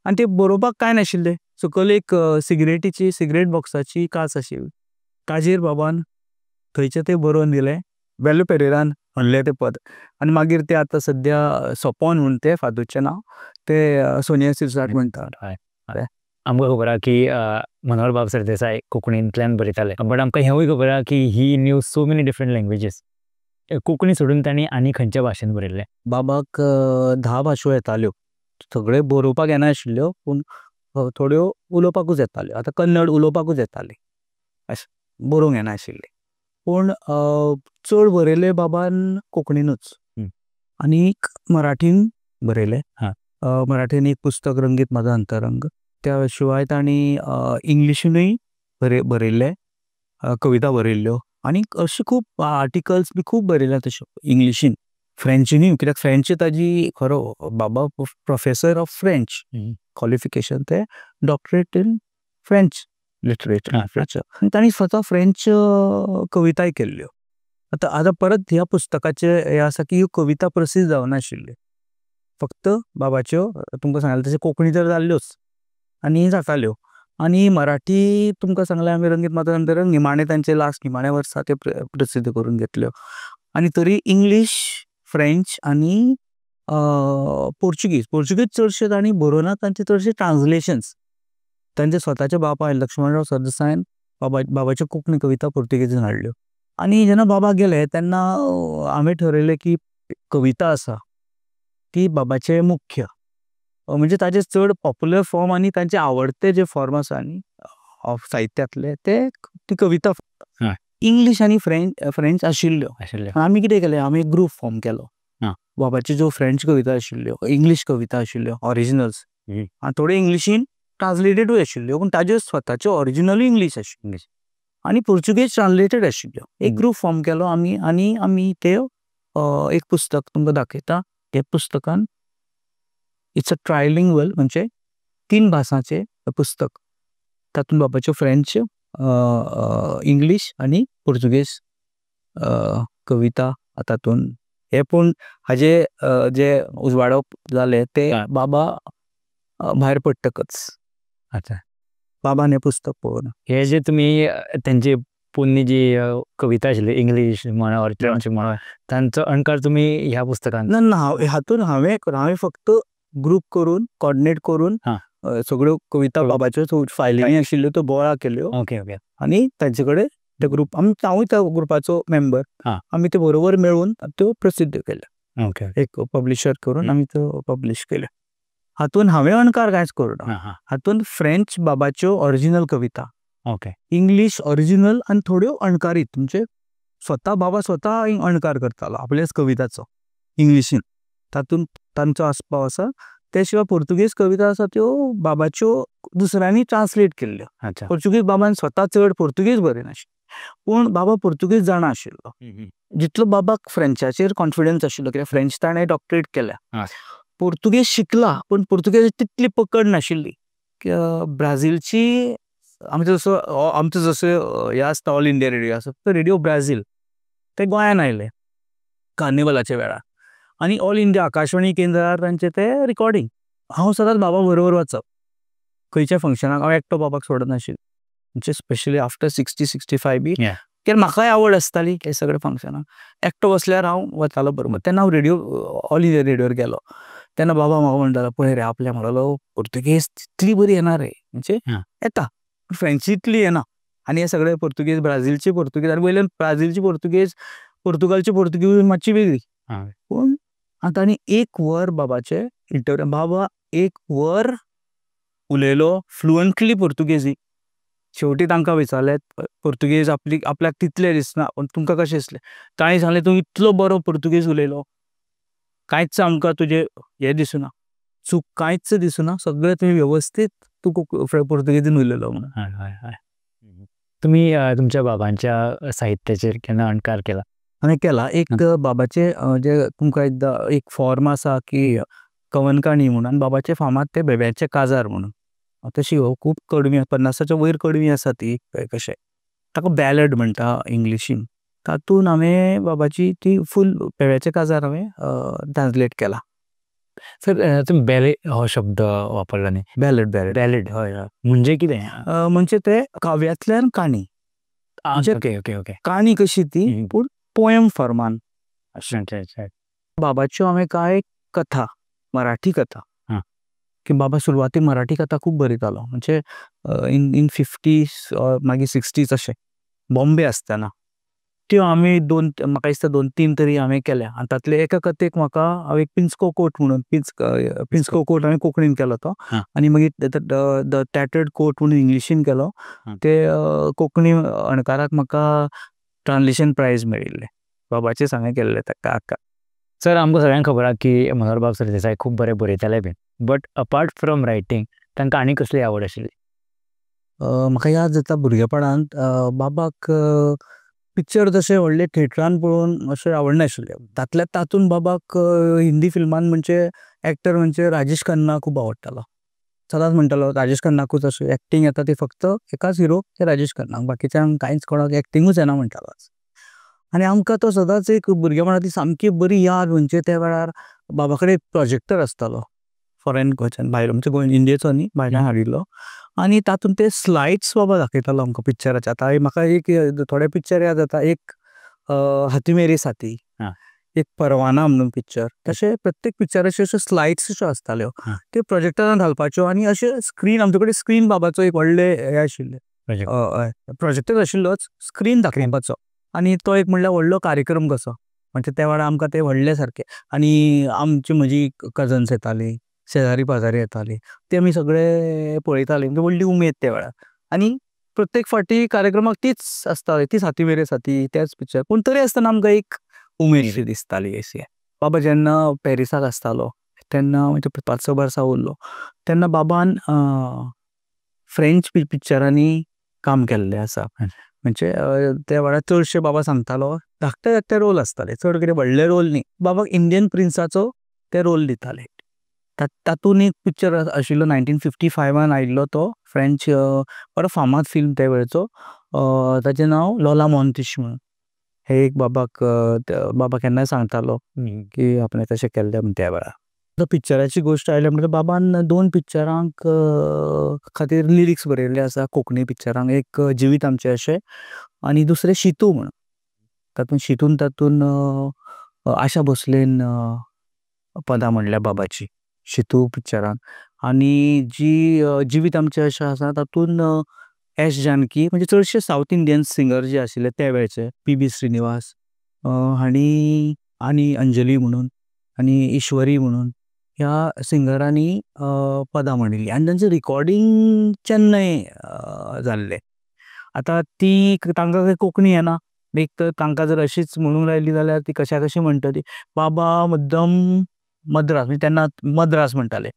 आनी ते बरोवपाक कांय नाशिल्लें. सकयल एक सिगरेट बॉक्साची काच आशिल्ली ताजेर बाबान थंयचें तें बरोवन दिलें. बेलो पेरेरान म्हणलें तें पद आनी मागीर तें आतां सद्या सोपोन म्हूण तें फादरचें नांव तें सोनिया शिरसाट म्हणटा. आमकां खबर आहा की मनोहर बाब सरदेसाय कोंकणींतल्यान बरयताले बट आमकां हेंवूय खबर आहा की he knew so many different languages. Konkani सोडून तांणी आनी खंयच्या भाशेन बरयल्लें? बाबाक 10 भासो येताल्यो. सगळे बरोवपाक येनाशिल्ल्यो पूण थोड्यो उलोवपाकूच येताल्यो. आतां कन्नड उलोवपाकूच येताली अशें बरोवंक येनाशिल्लें. पूण चड बरयलें बाबान कोंकणीनूच. आनीक मराठीन बरयलें. मराठीन एक पुस्तक रंगीत माझा अंतरंग. त्या शिवाय तांणी इंग्लिशीनूय बरयल्लें कविता बरयल्ल्यो आनीक अशें खूब आर्टिकल्स बी खूब बरयल्या तश्यो इंग्लिशीन फ्रेंचीनूय कित्याक फ्रेंच ताजी खरो बाबा प्रोफेसर ऑफ फ्रेंच क्वॉलिफिकेशन तें डॉक्टरेट इन फ्रेंच लिटरेचर. आनी तांणी स्वता फ्रेंच कविताय केल्ल्यो. आतां परत ह्या पुस्तकाचें हें आसा की ह्यो कविता प्रसिद्ध जावनाशिल्ल्यो. फक्त बाबाच्यो तुमकां सांगलें तशें कोंकणी तर जाल्ल्योच आनी जाताल्यो. आनी मराठी तुमकां सांगलें आमी रंगीत माझा अंतरंग निमाणे तांचे लास्ट निमाण्या वर्सा ते प्रसिद्ध करून घेतल्यो. आनी तरी इंग्लीश फ्रेंच आनी पोर्चुगीज चडशे तांणी बरोवना. तांचे चडशे ट्रान्सलेशन्स तांचे स्वताचे बापाय लक्ष्मणराव सरदेसायन बाबाच्यो कोंकणी कविता पोर्तुगेजीन हाडल्यो. आनी जेन्ना बाबा गेले तेन्ना हांवें ठरयलें की कविता आसा ती बाबाचें मुख्य म्हणजे ताजे चड पॉप्युलर फॉर्म आनी तांचे आवडते जे फॉर्म आसा न्ही साहित्यांतले ते ती कविता. इंग्लीश आनी फ्रेंच आशिल्ल्यो. आमी कितें केलें आमी एक ग्रूप फॉर्म केलो. बाबाच्यो ज्यो फ्रेंच कविता आशिल्ल्यो इंग्लीश कविता आशिल्ल्यो ऑरिजिनल्स आनी थोड्यो इंग्लिशीन ट्रान्सलेटेडूय आशिल्ल्यो पूण ताज्यो स्वताच्यो ऑरिजिनलूय इंग्लीश आशिल्ल्यो आनी पोर्चुगीज ट्रान्सलेटेड आशिल्ल्यो. एक ग्रूप फॉर्म केलो आमी आनी आमी ते एक पुस्तक तुमकां दाखयता. हे पुस्तकान इट्स अ ट्रायलिंग्वल म्हणजे 3 भासांचें पुस्तक. तातूंत बाबाच्यो फ्रेंच इंग्लीश आनी पोर्तुगीज कविता तातूंत हे. पूण हाजे जे उजवाडप जालें ते बाबा भायर पडटकच. अच्छा बाबान हें पुस्तक पळोवन हे जे तुमी तेंची पोन्नी जी कविता आशिल्ली इंग्लीश म्हणा ऑर फ्रेंच म्हणा तांचो अणकार तुमी ह्या पुस्तकान ना हातून हांवें फक्त ग्रूप करून कॉर्डिनेट करून सगळ्यो कविता बाबाच्यो फायलींनी आशिल्ल्यो त्यो बोळा केल्यो. Okay okay. आनी तांचे कडेन ते ग्रूप हांवूय त्या ग्रुपाचो मेंबर आमी ते बरोबर मेळून त्यो प्रसिद्ध केल्या. ओके. एक पब्लिशर करून आमी त्यो पब्लिश केल्या. हातून हांवें अणकार कांयच करूना. हातून फ्रेंच बाबाच्यो ऑरिजिनल कविता ओके इंग्लीश ऑरिजिनल आनी थोड्यो अणकारीत म्हणजे बाबा स्वता अणकार करतालो आपल्याच कविताचो इंग्लिशीन. तातूंत तांचो आस्पाव आसा. ते शिवाय पोर्तुगीज कविता आसा त्यो बाबाच्यो दुसऱ्यांनी ट्रान्सलेट केल्ल्यो. पोर्तुगीज बाबान स्वता चड पोर्तुगीज बरयनाशिल्लो पूण बाबा पोर्तुगीज जाणा आशिल्लो. जितलो बाबाक फ्रेंचाचेर कॉन्फिडन्स आशिल्लो कित्याक फ्रेंच ताणें डॉक्टरेट केल्या. पोर्तुगीज शिकला पूण पोर्तुगीज तितली पकड नाशिल्ली. ब्राझीलची आमचो जसो हे आसता ऑल इंडिया रेडिओ आसा तो रेडिओ ब्राझील ते गोंयान आयले कार्निवलाच्या वेळार आनी ऑल इंडिया आकाशवाणी केंद्रार तांचे ते रिकॉर्डिंग. हांव सदांच बाबा बरोबर वचप खंयच्या फंक्शनाक. हांव एकटो बाबाक सोडनाशिल्लो म्हणजे स्पेशली आफ्टर 60-65 बी कित्याक म्हाकाय आवड आसताली हे सगळे फंक्शनाक. एकटो बसल्यार हांव वतालो बरोबर. तेन्ना हांव रेडिओ ऑल इंडिया रेडिओर गेलो तेन्ना बाबा म्हाका म्हणटालो पळय रे आपल्या म्हणलो पोर्तुगीज तितली बरी येना रे म्हणजे येता फ्रेंच इतली येना. आनी हे सगळे पोर्तुगीज ब्राझीलची पोर्तुगीज आनी वयल्यान ब्राझीलची पोर्तुगीज पोर्तुगालची पोर्तुगीज मातशी वेगळी. पूण आतां आनी 1 वर बाबाचे इंटरव्यू. बाबा 1 वर उलयलो फ्लुएंटली पोर्तुगेजी. शेवटी तांकां विचारलें पोर्तुगीज आपल्याक तितलें दिसना पूण तुमकां कशें दिसलें. तांणी सांगलें तूं इतलो बरो पोर्तुगीज उलयलो कांयच आमकां तुजें हें दिसना चूक कांयच दिसना सगळें तुवें वेवस्थीत तूं पोर्तुगेजीन उलयलो म्हणून. तुमी तुमच्या बाबांच्या साहित्याचेर केन्ना अणकार केला? हांवें केला एक बाबाचे जे तुमकां एकदां एक फॉर्म आसा की कवन काणी म्हणून आनी बाबाचे फामाद ते बेब्याचे काजार म्हणून तशी खूब कडवी 50च्या वयर कडवी आसा ती कशें ताका बॅलड म्हणटा इंग्लिशीन तातूंत हांवें बाबाची ती फूल बेब्याचे काजार हांवें ट्रान्सलेट केला. सर तुम्ही बॅले हो शब्द वापरला न्ही. बॅलड बॅलड बॅलेड हय हय म्हणजे कितें? म्हणजे ते काव्यातल्यान काणी ओके ओके ओके काणी कशी ती पूण पोयम फॉर्मान. अच्छा अच्छा अच्छा बाबाच्यो हांवें कांय कथा मराठी कथा हां. की बाबा सुरवातीक मराठी कथा खूब बरयतालो म्हणजे इन 50s मागीर 60s अशें बॉम्बे आसतना त्यो आमी म्हाका दिसता 2-3 तरी हांवें केल्या आनी तातले एका कथेक म्हाका हांव एक पिंचको कोट म्हणून पिंचको कोट हांवें कोंकणीन केलो तो हां. आनी मागीर द टॅटर्ड कोट म्हणून इंग्लिशीन केलो हां. ते कोंकणी अणकाराक म्हाका ट्रान्सलेशन प्रायज मेळिल्लें बाबाचेच हांवें केल्लें ताका. सर आमकां सगळ्यांक खबर आसा की मनोहर बाब सरदेसाय खूब बरें बरयताले बीन बट अपार्ट फ्रॉम रायटींग तांकां आनी कसली आवड आशिल्ली? म्हाका याद जाता भुरगेपणांत बाबाक पिक्चर तशे व्हडले थिएटरान पळोवन अशें आवडनाशिल्ले तातूंत बाबाक हिंदी फिल्मान म्हणजे एक्टर म्हणजे राजेश खन्ना खूब आवडटालो. सदांच म्हणटालो राजेश खन्नाकूच अशें एक्टींग येता ती फक्त एकाच हिरो ते राजेश खन्नाक बाकीच्यांक कांयच कोणाक एक्टींगूच येना म्हणटालो. आनी आमकां तो सदांच एक भुरगेपणांतली सामकी बरी याद म्हणजे त्या वेळार बाबा कडेन एक प्रोजेक्टर आसतालो फॉरेन गोंयच्यान भायर म्हणजे गोंय इंडियेचो न्ही भायल्यान हाडिल्लो आनी तातूंत ते स्लायड्स बाबा दाखयतालो आमकां पिक्चराचे. आतां म्हाका एक थोडे पिक्चर याद जाता एक हाथी मेरी साथी हां. एक परवाना म्हणून पिक्चर तशें प्रत्येक पिक्चराच्यो अश्यो स्लायड्स अश्यो आसताल्यो हां. त्यो प्रोजेक्टरान घालपाच्यो आनी अशें स्क्रीन आमचे कडेन स्क्रीन बाबाचो एक व्हडले हे आशिल्ले प्रोजेक्टर आशिल्लोच स्क्रीन दाखोवपाचो आनी तो एक म्हणल्यार व्हडलो कार्यक्रम कसो म्हणजे त्या वेळार आमकां ते व्हडले सारके आनी म्हजी कजन्स येतालीं शेजारी पाजारी येतालीं ते आमी सगळे पळयतालीं म्हणजे व्हडली उमेद त्या वेळार आनी प्रत्येक फावटी कार्यक्रमाक तीच आसताली तीच हाथी मेरी साथी तेच पिक्चर पूण तरी आसतना आमकां एक उमेद शी दिसताली अशी. बाबा जेन्ना पॅरिसाक आसतालो तेन्ना म्हणजे 5-6 वर्सां उरलो तेन्ना बाबान फ्रेंच पिक्चरांनी काम केल्लें आसा म्हणजे त्या वेळार चडशे बाबा सांगतालो धाकटे धाकटे रोल आसताले चड कितें व्हडले रोल न्ही बाबाक इंडियन प्रिन्साचो ते रोल दिताले. तातूंत एक पिक्चर आशिल्लो 1955 आयिल्लो तो फ्रेंच बरो फामाद फिल्म त्या वेळचो ताचें नांव लोला मॉन्टिश म्हणून. हे एक बाबाक बाबा केन्नाय सांगतालो की आपणें तशें केल्लें म्हण त्या वेळार. तो पिक्चराची गोश्ट आयल्या म्हणटकीर बाबान 2 पिक्चरांक खातीर लिरिक्स बरयल्ले आसा कोंकणी पिक्चरांक एक जिवीत आमचें अशें आनी दुसरें शितू म्हणून तातूंत आशा भोसलेन पदां म्हणल्या बाबाची शितू पिक्चरान आनी जी जिवीत आमचें अशें आसा तातूंत एस जानकी म्हणजे चडशे सावथ इंडियन सिंगर जे आशिल्ले त्या वेळचे पी श्रीनिवास हांणी आनी अंजली म्हणून आनी ईश्वरी म्हणून ह्या सिंगरांनी पदां म्हणिल्लीं आनी तांचें रिकॉर्डिंग चेन्नय जाल्लें. आतां ती तांकां काही कोंकणी येना एक तर तांकां जर अशीच म्हणूंक लायली जाल्यार ती कशा कशी म्हणटली. बाबा मुद्दम मद्रास म्हणजे तेन्ना मद्रास म्हणटाले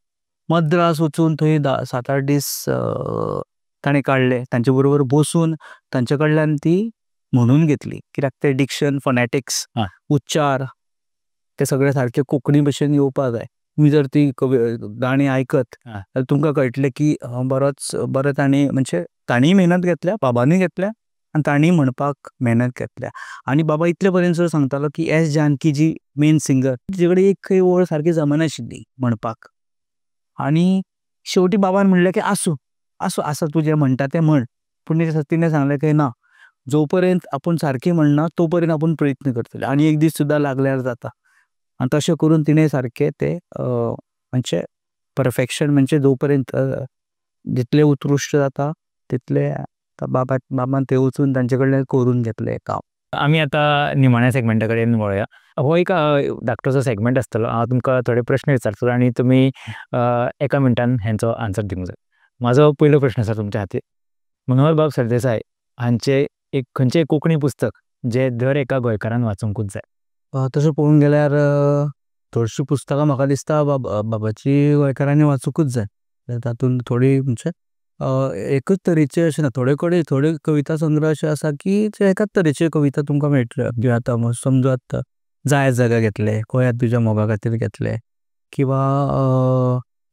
मद्रास वचून थंय 7-8 दीस ताणें काडले तांचे बरोबर बसून तांचे कडल्यान ती म्हणून घेतली कित्याक ते डिक्शन फोनेटिक्स उच्चार ते सगळे सारके कोंकणी भशेन येवपा जाय. तुमी जर ती गाणी आयकत जाल्यार तुमकां कळटलें की बरो तांणी म्हणजे तांणीय मेहनत घेतल्या बाबानूय घेतल्या आनी तांणीय म्हणपाक मेहनत घेतल्या. आनी बाबा इतले पर्यंत सांगतालो की एस जानकी जी मेन सिंगर तिचे कडेन एक खंय वळ सारकी जमनाशिल्ली म्हणपाक आनी शेवटी बाबान म्हणलें की आसूं आसा तूं जें म्हणटा तें म्हण पूण तिणें सांगलें की ना जो पर्यंत आपूण सारकी म्हणना तो पर्यंत आपूण प्रयत्न करतले आनी एक दीस सुद्दां लागल्यार जाता. आनी तशें करून तिणें सारकें तें म्हणजे परफेक्शन म्हणजे जो पर्यंत जितलें उत्कृश्ट जाता तितलें बाबान थंय वचून तांचे कडल्यान करून घेतलें काम. आमी आतां निमाण्या सेगमेंटा कडेन वळया. हो एक धाकटोसो सेगमेंट आसतलो हांव तुमकां थोडे प्रश्न विचारतलो आनी तुमी एका मिनटान हेंचो आन्सर दिवंक जाय. म्हाजो पयलो प्रश्न आसा तुमच्या खातीर मनोहर बाब सरदेसाय हांचें एक खंयचें कोंकणी पुस्तक जें दर एका गोंयकारान वाचूंकूच जाय? तशें पळोवंक गेल्यार चडशीं पुस्तकां म्हाका दिसता बाबाची गोंयकारांनी वाचूंकूच जाय तातूंत थोडी म्हणजे एकच तरेचे अशें ना, थोडे कविता संग्रह अशे आसा की ते एकाच तरेचे कविता तुमकां मेळटल्यो. म्हणजे आतां समजूं आतां जाय जागा घेतले, गोंयांत तुज्या मोगा खातीर घेतले, किंवा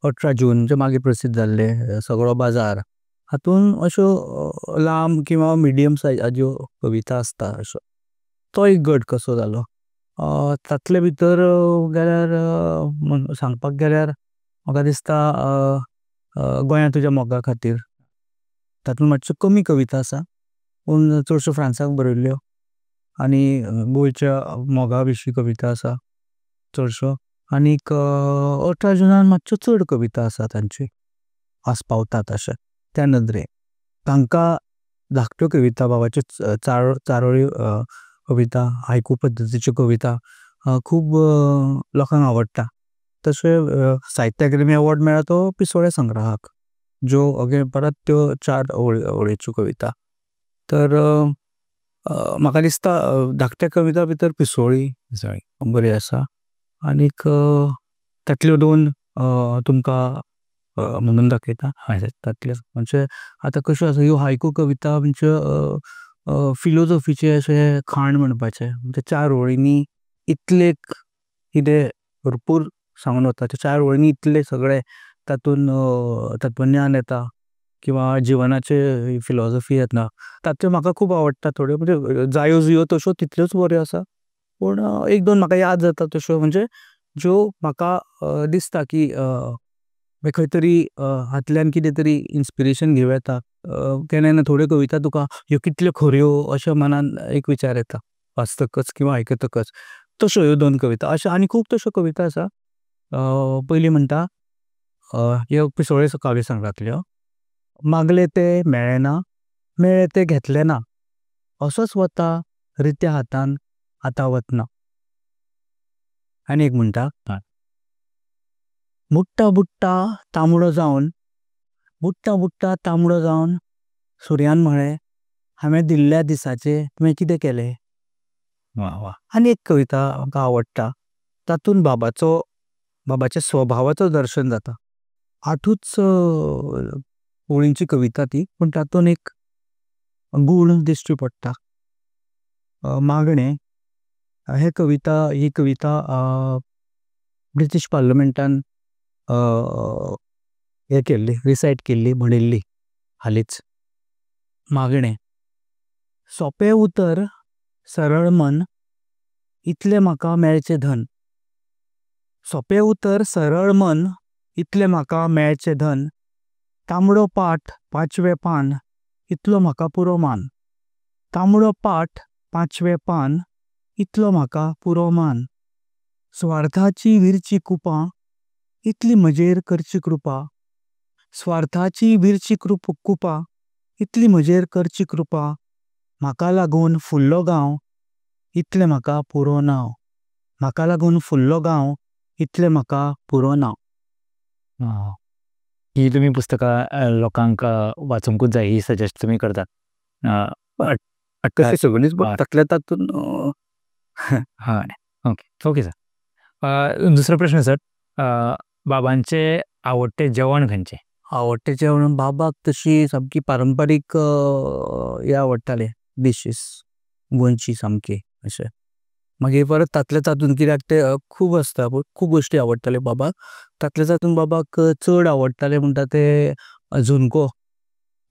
18 जून जे मागीर प्रसिद्ध जाल्ले, सगळो बाजार, हातून अश्यो लांब किंवा मिडियम सायजाच्यो कविता आसता. अश्यो तो एक गट कसो जालो. तातले भितर गेल्यार सांगपाक गेल्यार म्हाका दिसता गोंयांत तुज्या मोगा खातीर, तातूंत मातश्यो कमी कविता आसा पूण चडश्यो फ्रांसाक बरयल्ल्यो, आनी गोंयच्या मोगा विशीं कविता आसा चडश्यो, आनीक 18 जुनान मातश्यो चड कविता आसा तांच्यो आस्पावतात अशें त्या नदरेन. तांकां धाकट्यो कविता बाबाच्यो चारोळ्यो कविता, हायकू पद्दतीच्यो कविता खूब लोकांक आवडटा. तशें साहित्य अकादेमी अवॉर्ड मेळ्ळा तो पिसोळे संग्रहाक, ज्यो परत त्यो 4 ओळींच्यो कविता. तर म्हाका दिसता धाकट्या कविता भितर पिसोळी बरी आसा, आनीक तातल्यो 2 तुमकां म्हणून दाखयता. तातल्यो म्हणजे आतां कश्यो आसा ह्यो हायकू कविता म्हणजे फिलोसॉफीचे अशें खाण म्हणपाचें. म्हणजे 4 ओळींनी इतले कितें भरपूर सांगून वता, त्या 4 ओळींनी इतले सगळे तातूंत तत्वज्ञान येता किंवा जिवनाचे फिलॉसॉफी येता. तातल्यो म्हाका खूब आवडटा थोड्यो, म्हणजे जायो जुयो तश्यो तितल्योच बऱ्यो आसा, पूण 1-2 म्हाका याद जाता तश्यो, म्हणजे ज्यो म्हाका दिसता की खंय तरी हातल्यान कितें तरी इन्स्पिरेशन घेवं येता. केन्ना थोड्यो कविता तुका ह्यो कितल्यो खऱ्यो अशें मनान एक विचार येता वाचतकच किंवा आयकतकच. तश्यो ह्यो 2 कविता. अशें आनी खूब तश्यो कविता आसा. पयली म्हणटा ह्यो पिसोळे काव्य संग्रहांतल्यो. मागले ते मेळ्ळेना, मेळ्ळे ते घेतले ना, असोच वता रित्या हातान आतां वतना. आनी एक म्हणटा बुट्टा बुट्टा तांबडो जावन, बुट्टा बुट्टा तांबडो जावन सुर्यान म्हळें हांवें दिल्ल्या दिसाचे तुवें कितें केलें. आनी एक कविता म्हाका आवडटा, तातूंत बाबाच्या स्वभावाचो दर्शन जाता. 8च ओळींची कविता ती, पूण तातूंत एक गूण दिश्टी पडटा. मागणें ही कविता ब्रिटीश पार्लमेंटान रिसायट केल्ली, म्हणिल्ली हालींच. मागणें सोंपें उतर सरळ मन, इतलें म्हाका मेळचें धन. सोंपें उतर सरळ मन, इतलें म्हाका मेळचें धन. तांबडो पाट 5वें पान, इतलो म्हाका पुरो मान. तांबडो पाट 5वें पान, इतलो म्हाका पुरो मान. स्वार्थाची विरची कुपां, इतली म्हजेर करची कृपा. स्वार्थाची विरची कुपां, इतली म्हजेर करची कृपा. म्हाका लागून फुल्लो गांव, इतलें म्हाका पुरो नांव. म्हाका लागून फुल्लो गांव, इतलें म्हाका पुरो नांव. ही तुमी पुस्तकां लोकांक वाचूंकूच जाय ही सजेस्ट तुमी करतात. तशी सगळींच तातल्या तातूंत हय, ओके सर. दुसरो प्रश्न सर, बाबांचे आवडटे जेवण खंयचें? आवडटें जेवण बाबाक तशी सामकी पारंपारीक हे आवडटाले डिशीस गोंयची सामकी अशें. मागीर परत तातल्या तातूंत कित्याक ते खूब आसता पूण खूब गोश्टी आवडटाले बाबाक. तातल्या तातूंत बाबाक चड आवडटाले म्हणटा ते झुणको.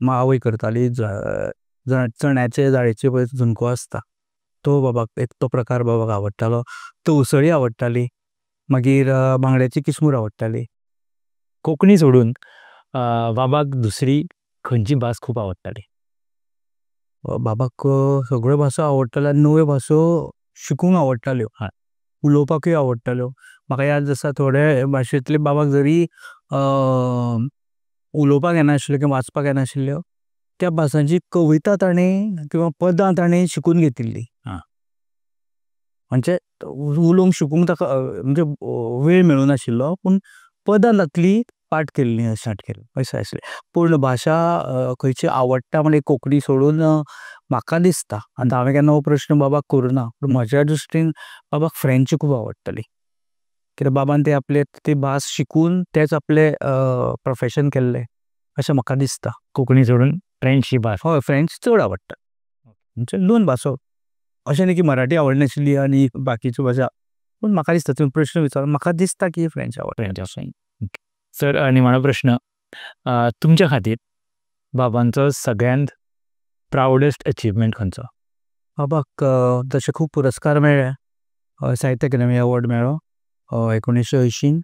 आवय करताली चण्याचे जाळेचे पळय झुणको आसता तो बाबाक, तो प्रकार बाबाक आवडटालो. तवसळी आवडटाली. मागीर बांगड्याची किसमूर आवडटाली. कोंकणी सोडून बाबाक दुसरी खंयची भास खूब आवडटाली? बाबाक सगळ्यो भासो आवडटाल्यो आनी नव्यो भासो शिकूंक आवडटाल्यो, उलोवपाकूय आवडटाल्यो. म्हाका याद आसा थोडे भाशेंतले बाबाक जरी उलोवपाक येनाशिल्ल्यो किंवा वाचपाक येनाशिल्ल्यो, त्या भासांची कविता ताणें किंवा पदां ताणें शिकून घेतिल्लीं. म्हणजे उलोवंक शिकूंक ताका म्हणजे वेळ मेळूं नाशिल्लो, पूण पदां तातलीं पाठ केल्लीं स्टार्ट केलें अशें आसलें. पूण भाशा खंयची आवडटा म्हणजे कोंकणी सोडून म्हाका दिसता, आतां हांवें केन्ना हो प्रश्न बाबाक करुना, पूण म्हज्या दृश्टीन बाबाक फ्रेंच खूब आवडटाली. कित्याक बाबान ती भास शिकून तेंच आपलें प्रोफेशन केल्लें अशें म्हाका दिसता. कोंकणी सोडून फ्रेंचची भास. हय, फ्रेंच चड आवडटा. म्हणजे 2 भासो. अशें न्ही की मराठी आवडनाशिल्ली आनी बाकीच्यो भाशा. पूण म्हाका दिसता तुमी प्रश्न विचारलो, म्हाका दिसता की फ्रेंच आवडटा. फ्रेंच अशें. सर निमाणो प्रश्न, तुमच्या खातीर बाबांचो सगळ्यांत प्रावडस्ट अचिवमेंट खंयचो? बाबाक तशे खूब पुरस्कार मेळ्ळे. साहित्य अकादमी अवॉर्ड मेळ्ळो 1980.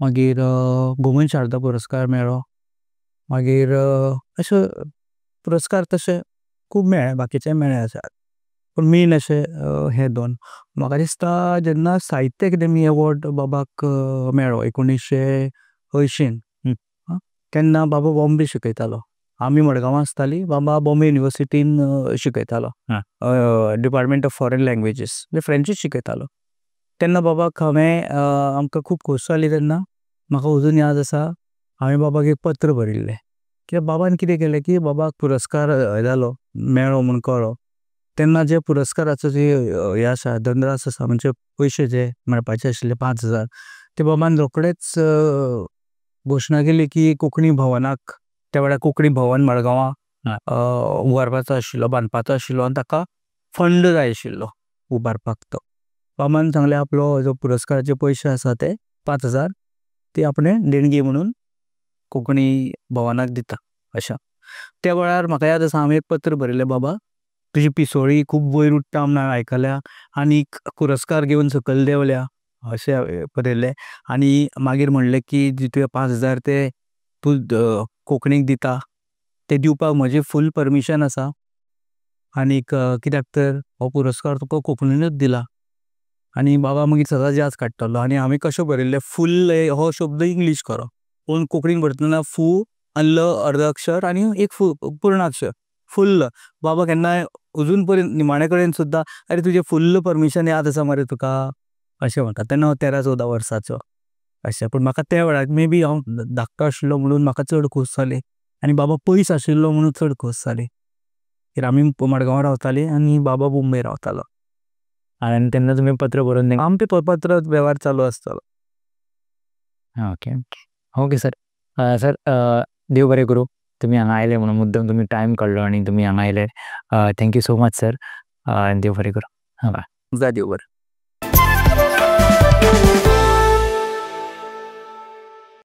मागीर गोमन शारदा पुरस्कार मेळ्ळो. मागीर अशे पुरस्कार तशे खूब मेळ्ळे, बाकीचेय मेळ्ळे आसात. पूण मेन अशे हे 2. म्हाका दिसता जेन्ना साहित्य अकादमी अवॉर्ड बाबाक मेळ्ळो 1980, तेन्ना बाबा बॉम्बे शिकयतालो. आमी मडगांवां आसतालीं, बाबा बॉम्बे युनिवर्सिटीन शिकयतालो. डिपार्टमेंट ऑफ फॉरेन लँग्वेजीस, म्हणजे फ्रेंचूच शिकयतालो. तेन्ना बाबाक आमकां खूब खोस जाली तेन्ना. म्हाका अजून याद आसा, हांवें बाबाक एक पत्र बरयल्लें. कित्याक बाबान कितें केलें की बाबाक पुरस्कार जालो, मेळ्ळो म्हूण कळ्ळो. तेन्ना जे पुरस्काराचो जे हे आसा, धनरास आसा, म्हणजे पयशे जे मेळपाचे आशिल्ले 5,000, ते बाबान रोखडेच घोशणा केली की कोंकणी भवनाक, त्या वेळार कोंकणी भवन मडगांवां उबारपाचो आशिल्लो, बांदपाचो आशिल्लो, आनी ताका फंड जाय आशिल्लो उबारपाक तो. बाबान सांगलें आपलो जो पुरस्काराचे पयशे आसा ते 5,000 ते आपणें देणगी म्हणून कोंकणी भवनाक दिता अशें. त्या वेळार म्हाका याद आसा, हांवें एक पत्र बरयलें, बाबा तुजी पिसोळी खूब वयर उडटा म्हूण हांवें आयकल्या, आनीक पुरस्कार घेवन सकयल देंवल्या अशें बरयल्लें. आनी मागीर म्हणलें की जी तुवें 5,000 ते तूं कोंकणीक दिता, ते दिवपाक म्हजी फूल परमिशन आसा. आनीक कित्याक तर हो पुरस्कार तुका कोंकणीनूच दिला. आनी बाबा मागीर सदांच याद काडटालो. आनी हांवें कशें बरयल्लें, फूल हो शब्द इंग्लीश खरो, पूण कोंकणीन बरयतना फू आनी ल अर्द अक्षर आनी एक पूर्णाक्षर फुल्ल. बाबा केन्नाय अजून पर्यंत निमाणे कडेन सुद्दां अरे तुजें फुल्ल परमिशन याद आसा मरे तुका अशें म्हणटा. तेन्ना हांव 13-14 वर्साचो अशें. पूण म्हाका त्या वेळार मे बी हांव धाकटो आशिल्लो म्हणून म्हाका चड खोस जाली, आनी बाबा पयस आशिल्लो म्हणून चड खोस जाली. कित्याक आमी मडगांवां रावतालीं आनी बाबा मुंबय रावतालो. आनी तेन्ना तुमी पत्र बरोवन तेंकां. आमचे पत्र वेव्हार चालू आसतालो. Okay okay sir. सर देव बरें करूं. तुमी हांगा आयले म्हणून, मुद्दम तुमी टायम काडलो आनी तुमी हांगा आयले. Thank you so much sir. देव बरें करूं. देव बरें.